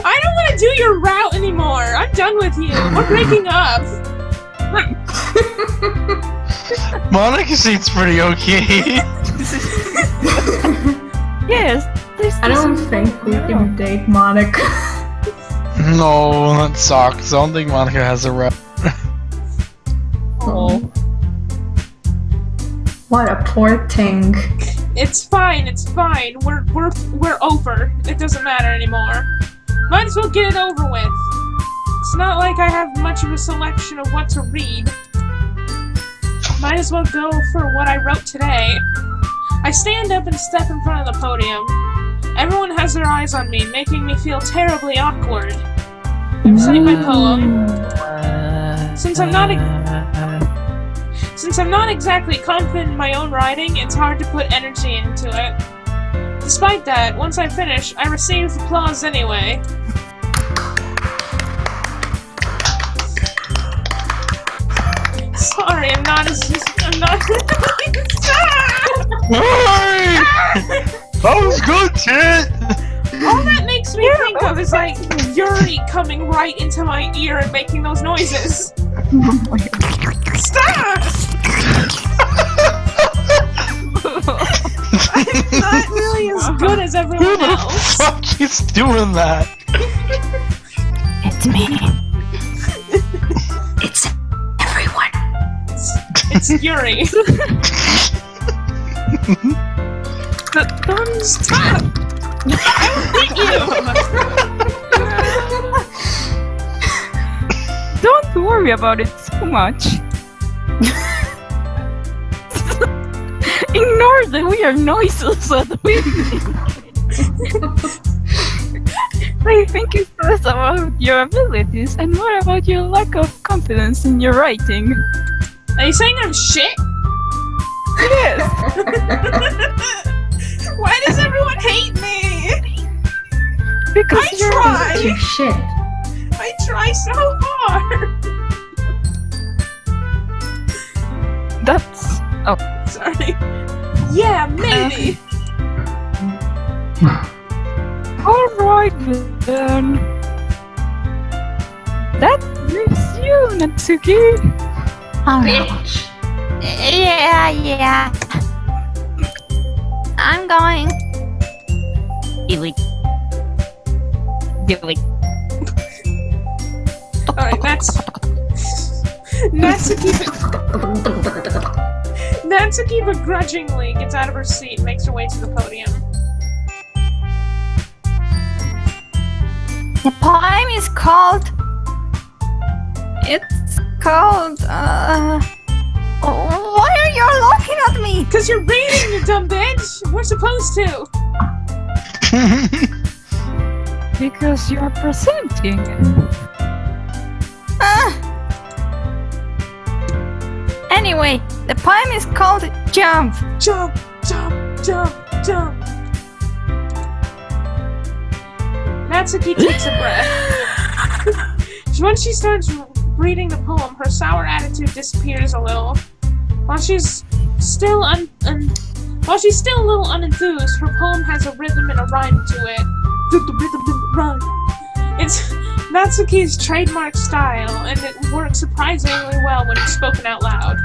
Speaker 1: I don't want to do your route anymore. I'm done with you. We're breaking up.
Speaker 3: Monika seems pretty okay.
Speaker 6: Yes, this
Speaker 2: I don't think we can date Monica.
Speaker 3: No, that sucks. I don't think Monika has a rep.
Speaker 1: Oh.
Speaker 2: What a poor thing.
Speaker 1: It's fine. It's fine. We're over. It doesn't matter anymore. Might as well get it over with. It's not like I have much of a selection of what to read. Might as well go for what I wrote today. I stand up and step in front of the podium. Everyone has their eyes on me, making me feel terribly awkward. I'm saying my poem. Since I'm not exactly confident in my own writing, it's hard to put energy into it. Despite that, once I finish, I receive applause anyway. Sorry, I'm not.
Speaker 3: Hey! That was good, Tit!
Speaker 1: All that makes me think of is like Yuri coming right into my ear and making those noises. Stop! I'm not really as good as
Speaker 3: Who
Speaker 1: everyone
Speaker 3: the
Speaker 1: else.
Speaker 3: fuck is doing that?
Speaker 5: It's me.
Speaker 2: It's everyone.
Speaker 1: It's Yuri.
Speaker 6: Don't
Speaker 1: Stop! I hate you!
Speaker 6: Don't worry about it so much. Ignore the weird noises at the window. I think it's less about your abilities and more about your lack of confidence in your writing.
Speaker 1: Are you saying I'm shit?
Speaker 6: Yes.
Speaker 1: Why does everyone hate me?
Speaker 6: Because
Speaker 1: I
Speaker 6: you're
Speaker 1: try.
Speaker 2: Your shit.
Speaker 1: I try so hard.
Speaker 6: That's
Speaker 1: Sorry. Yeah, maybe.
Speaker 6: alright then. That leaves you, Natsuki.
Speaker 5: Alright. Yeah. I'm going. Do it.
Speaker 1: Alright, Natsuki begrudgingly gets out of her seat and makes her way to the podium.
Speaker 4: The poem is called... It's called... Why are you all looking at me?
Speaker 1: Cause you're reading, you dumb bitch! We're supposed to!
Speaker 6: Because you're presenting.
Speaker 4: Anyway, the poem is called Jump.
Speaker 1: Jump, jump, jump, jump. Natsuki takes a breath. Once she starts reading the poem, her sour attitude disappears a little. While she's still a little unenthused, her poem has a rhythm and a rhyme to it. The rhythm and the rhyme. It's Natsuki's trademark style, and it works surprisingly well when it's spoken out loud.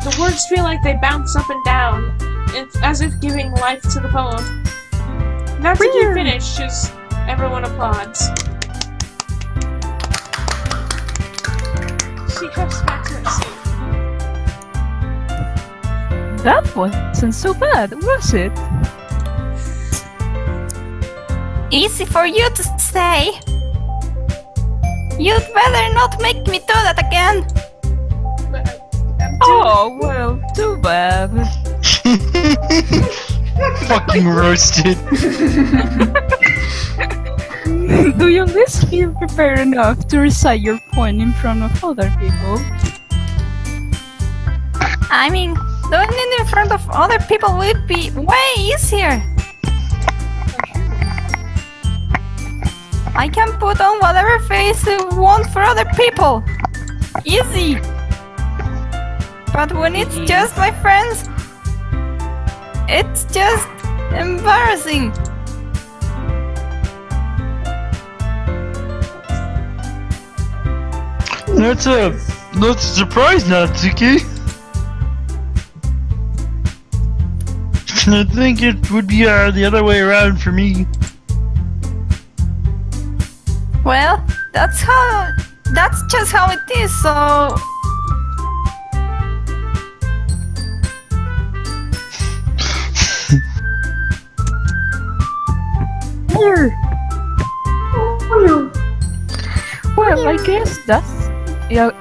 Speaker 1: The words feel like they bounce up and down, as if giving life to the poem. Natsuki finishes, everyone applauds. She comes back to her seat.
Speaker 6: That wasn't so bad, was it?
Speaker 4: Easy for you to say. You'd better not make me do that again.
Speaker 6: Oh, well, too bad.
Speaker 3: Fucking roasted.
Speaker 6: Do you at least feel prepared enough to recite your point in front of other people?
Speaker 4: I mean, doing it in front of other people would be way easier. I can put on whatever face I want for other people. Easy. But when it's just my friends, it's just embarrassing.
Speaker 3: That's a surprise, Natsuki. I think it would be the other way around for me.
Speaker 4: Well, that's just how it is, so...
Speaker 6: Well, I guess that's... Yeah,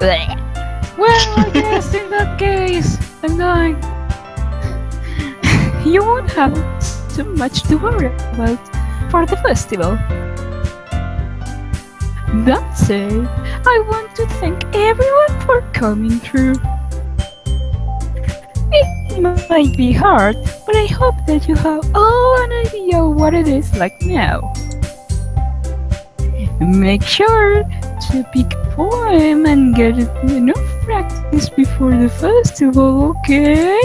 Speaker 6: well, I guess in that case, I'm going... You won't have too much to worry about for the festival. That said, I want to thank everyone for coming through. It might be hard, but I hope that you have all an idea of what it is like now. Make sure to pick a poem and get enough practice before the festival, okay?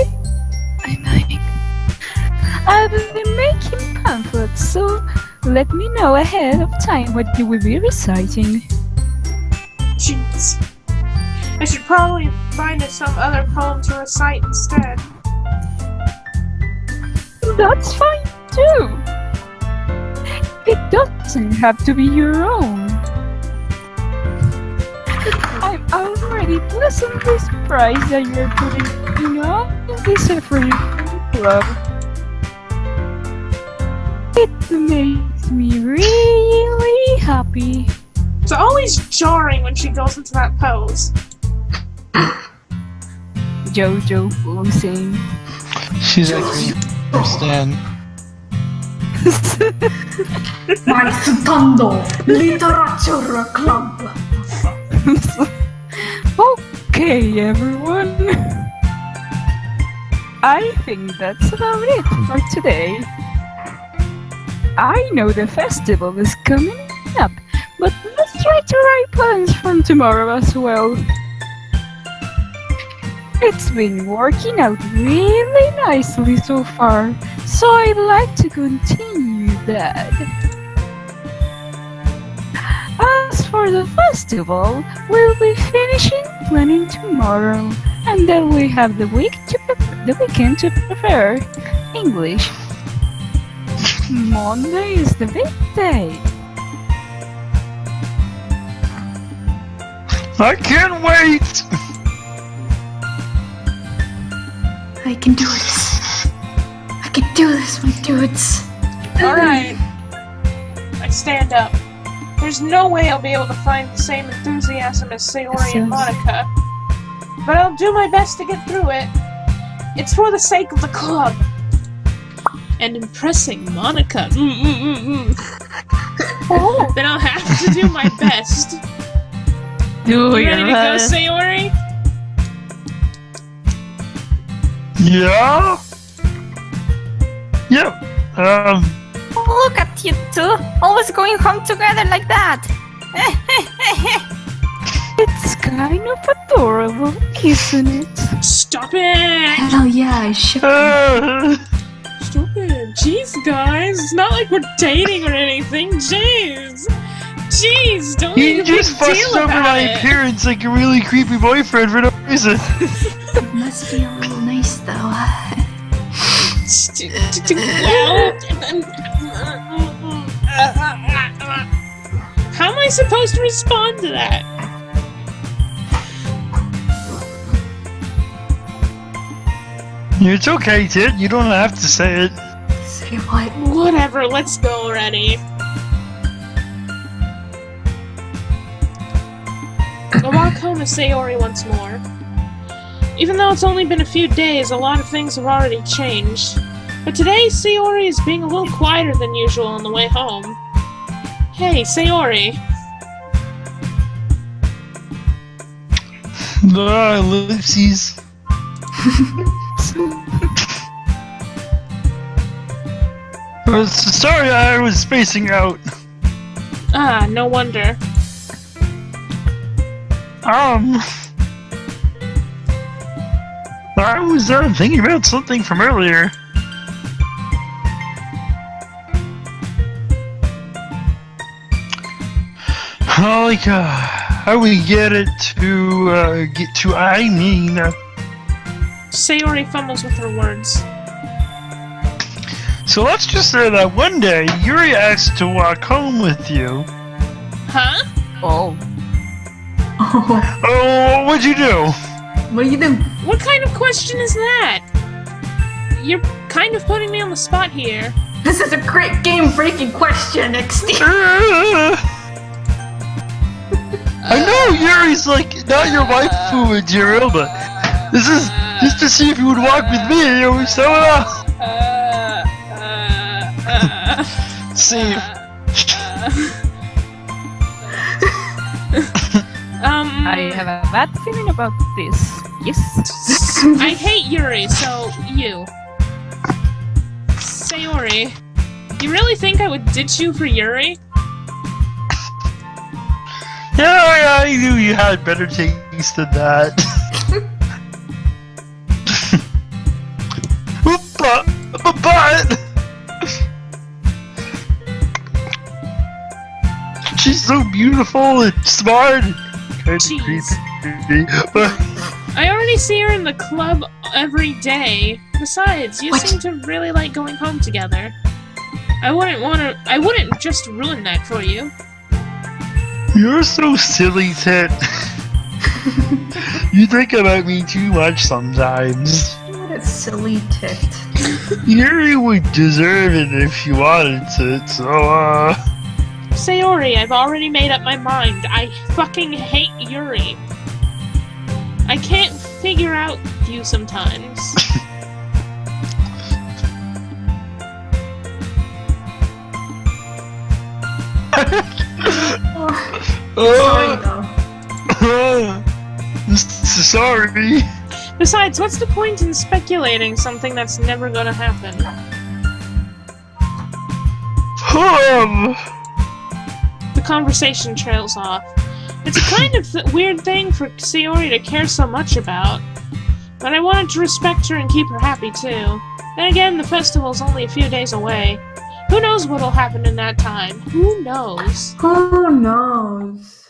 Speaker 6: I will be making pamphlets, so let me know ahead of time what you will be reciting.
Speaker 1: Jeez. I should probably find us some other poem to recite instead.
Speaker 6: That's fine too. It doesn't have to be your own. I'm already pleasantly surprised that you're putting in all this effort in the club. It makes me really happy.
Speaker 1: It's always jarring when she goes into that pose.
Speaker 6: Jojo posing.
Speaker 3: She's like, understand.
Speaker 2: My Stando Literature Club.
Speaker 6: Okay, everyone. I think that's about it for today. I know the festival is coming up, but let's try to write plans from tomorrow as well. It's been working out really nicely so far, so I'd like to continue that. As for the festival, we'll be finishing planning tomorrow, and then we have the weekend to prepare English. Monday is the big day.
Speaker 3: I can't wait!
Speaker 2: I can do this. I can do this, my dudes.
Speaker 1: Alright. I stand up. There's no way I'll be able to find the same enthusiasm as Sayori and Monika. But I'll do my best to get through it. It's for the sake of the club. And impressing Monika. Oh, then I'll have to do my best.
Speaker 6: Do
Speaker 1: You ready to go,
Speaker 6: best.
Speaker 1: Sayori?
Speaker 3: Yeah? Yep.
Speaker 4: Look at you two, always going home together like that.
Speaker 6: It's kind of adorable, isn't it?
Speaker 1: Stop it!
Speaker 2: Hell yeah, I should.
Speaker 1: Stop it. Jeez, guys. It's not like we're dating or anything. Jeez. Jeez, don't make
Speaker 3: You
Speaker 1: a big
Speaker 3: just
Speaker 1: deal
Speaker 3: fussed over
Speaker 1: about
Speaker 3: my
Speaker 1: it.
Speaker 3: appearance like a really creepy boyfriend for no reason.
Speaker 2: It must be a little nice though.
Speaker 1: How am I supposed to respond to that?
Speaker 3: It's okay, Ted. You don't have to say it.
Speaker 2: Say what?
Speaker 1: Whatever, let's go already. I'll walk home with Sayori once more. Even though it's only been a few days, a lot of things have already changed. But today, Sayori is being a little quieter than usual on the way home. Hey, Sayori.
Speaker 3: Ellipses. Sorry, I was spacing out.
Speaker 1: Ah, no wonder.
Speaker 3: I was thinking about something from earlier. Like, how we get to I mean...
Speaker 1: Sayori fumbles with her words.
Speaker 3: So let's just say that one day, Yuri asked to walk home with you.
Speaker 1: Huh?
Speaker 6: Oh.
Speaker 2: Oh,
Speaker 3: Oh, what'd you do?
Speaker 2: what do you do?
Speaker 1: What kind of question is that? You're kind of putting me on the spot here.
Speaker 2: This is a great game-breaking question, XD.
Speaker 3: I know Yuri's like not your waifu material, but this is just to see if you would walk with me. See.
Speaker 6: I have a bad feeling about this. Yes.
Speaker 1: I hate Yuri, so you. Sayori, you really think I would ditch you for Yuri?
Speaker 3: Yeah, I knew you had better taste than that. But she's so beautiful and smart and kind of creepy.
Speaker 1: I already see her in the club every day. Besides, you seem to really like going home together. I wouldn't just ruin that for you.
Speaker 3: You're so silly, Tit. You think about me too much sometimes.
Speaker 2: What a silly tit.
Speaker 3: Yuri would deserve it if you wanted it, so,
Speaker 1: Sayori, I've already made up my mind. I fucking hate Yuri. I can't figure out you sometimes.
Speaker 2: Sorry, though.
Speaker 3: Sorry.
Speaker 1: Besides, what's the point in speculating something that's never gonna happen? The conversation trails off. It's a kind of weird thing for Sayori to care so much about. But I wanted to respect her and keep her happy too. Then again, the festival's only a few days away. Who knows what'll happen in that time? Who knows?
Speaker 2: Who knows?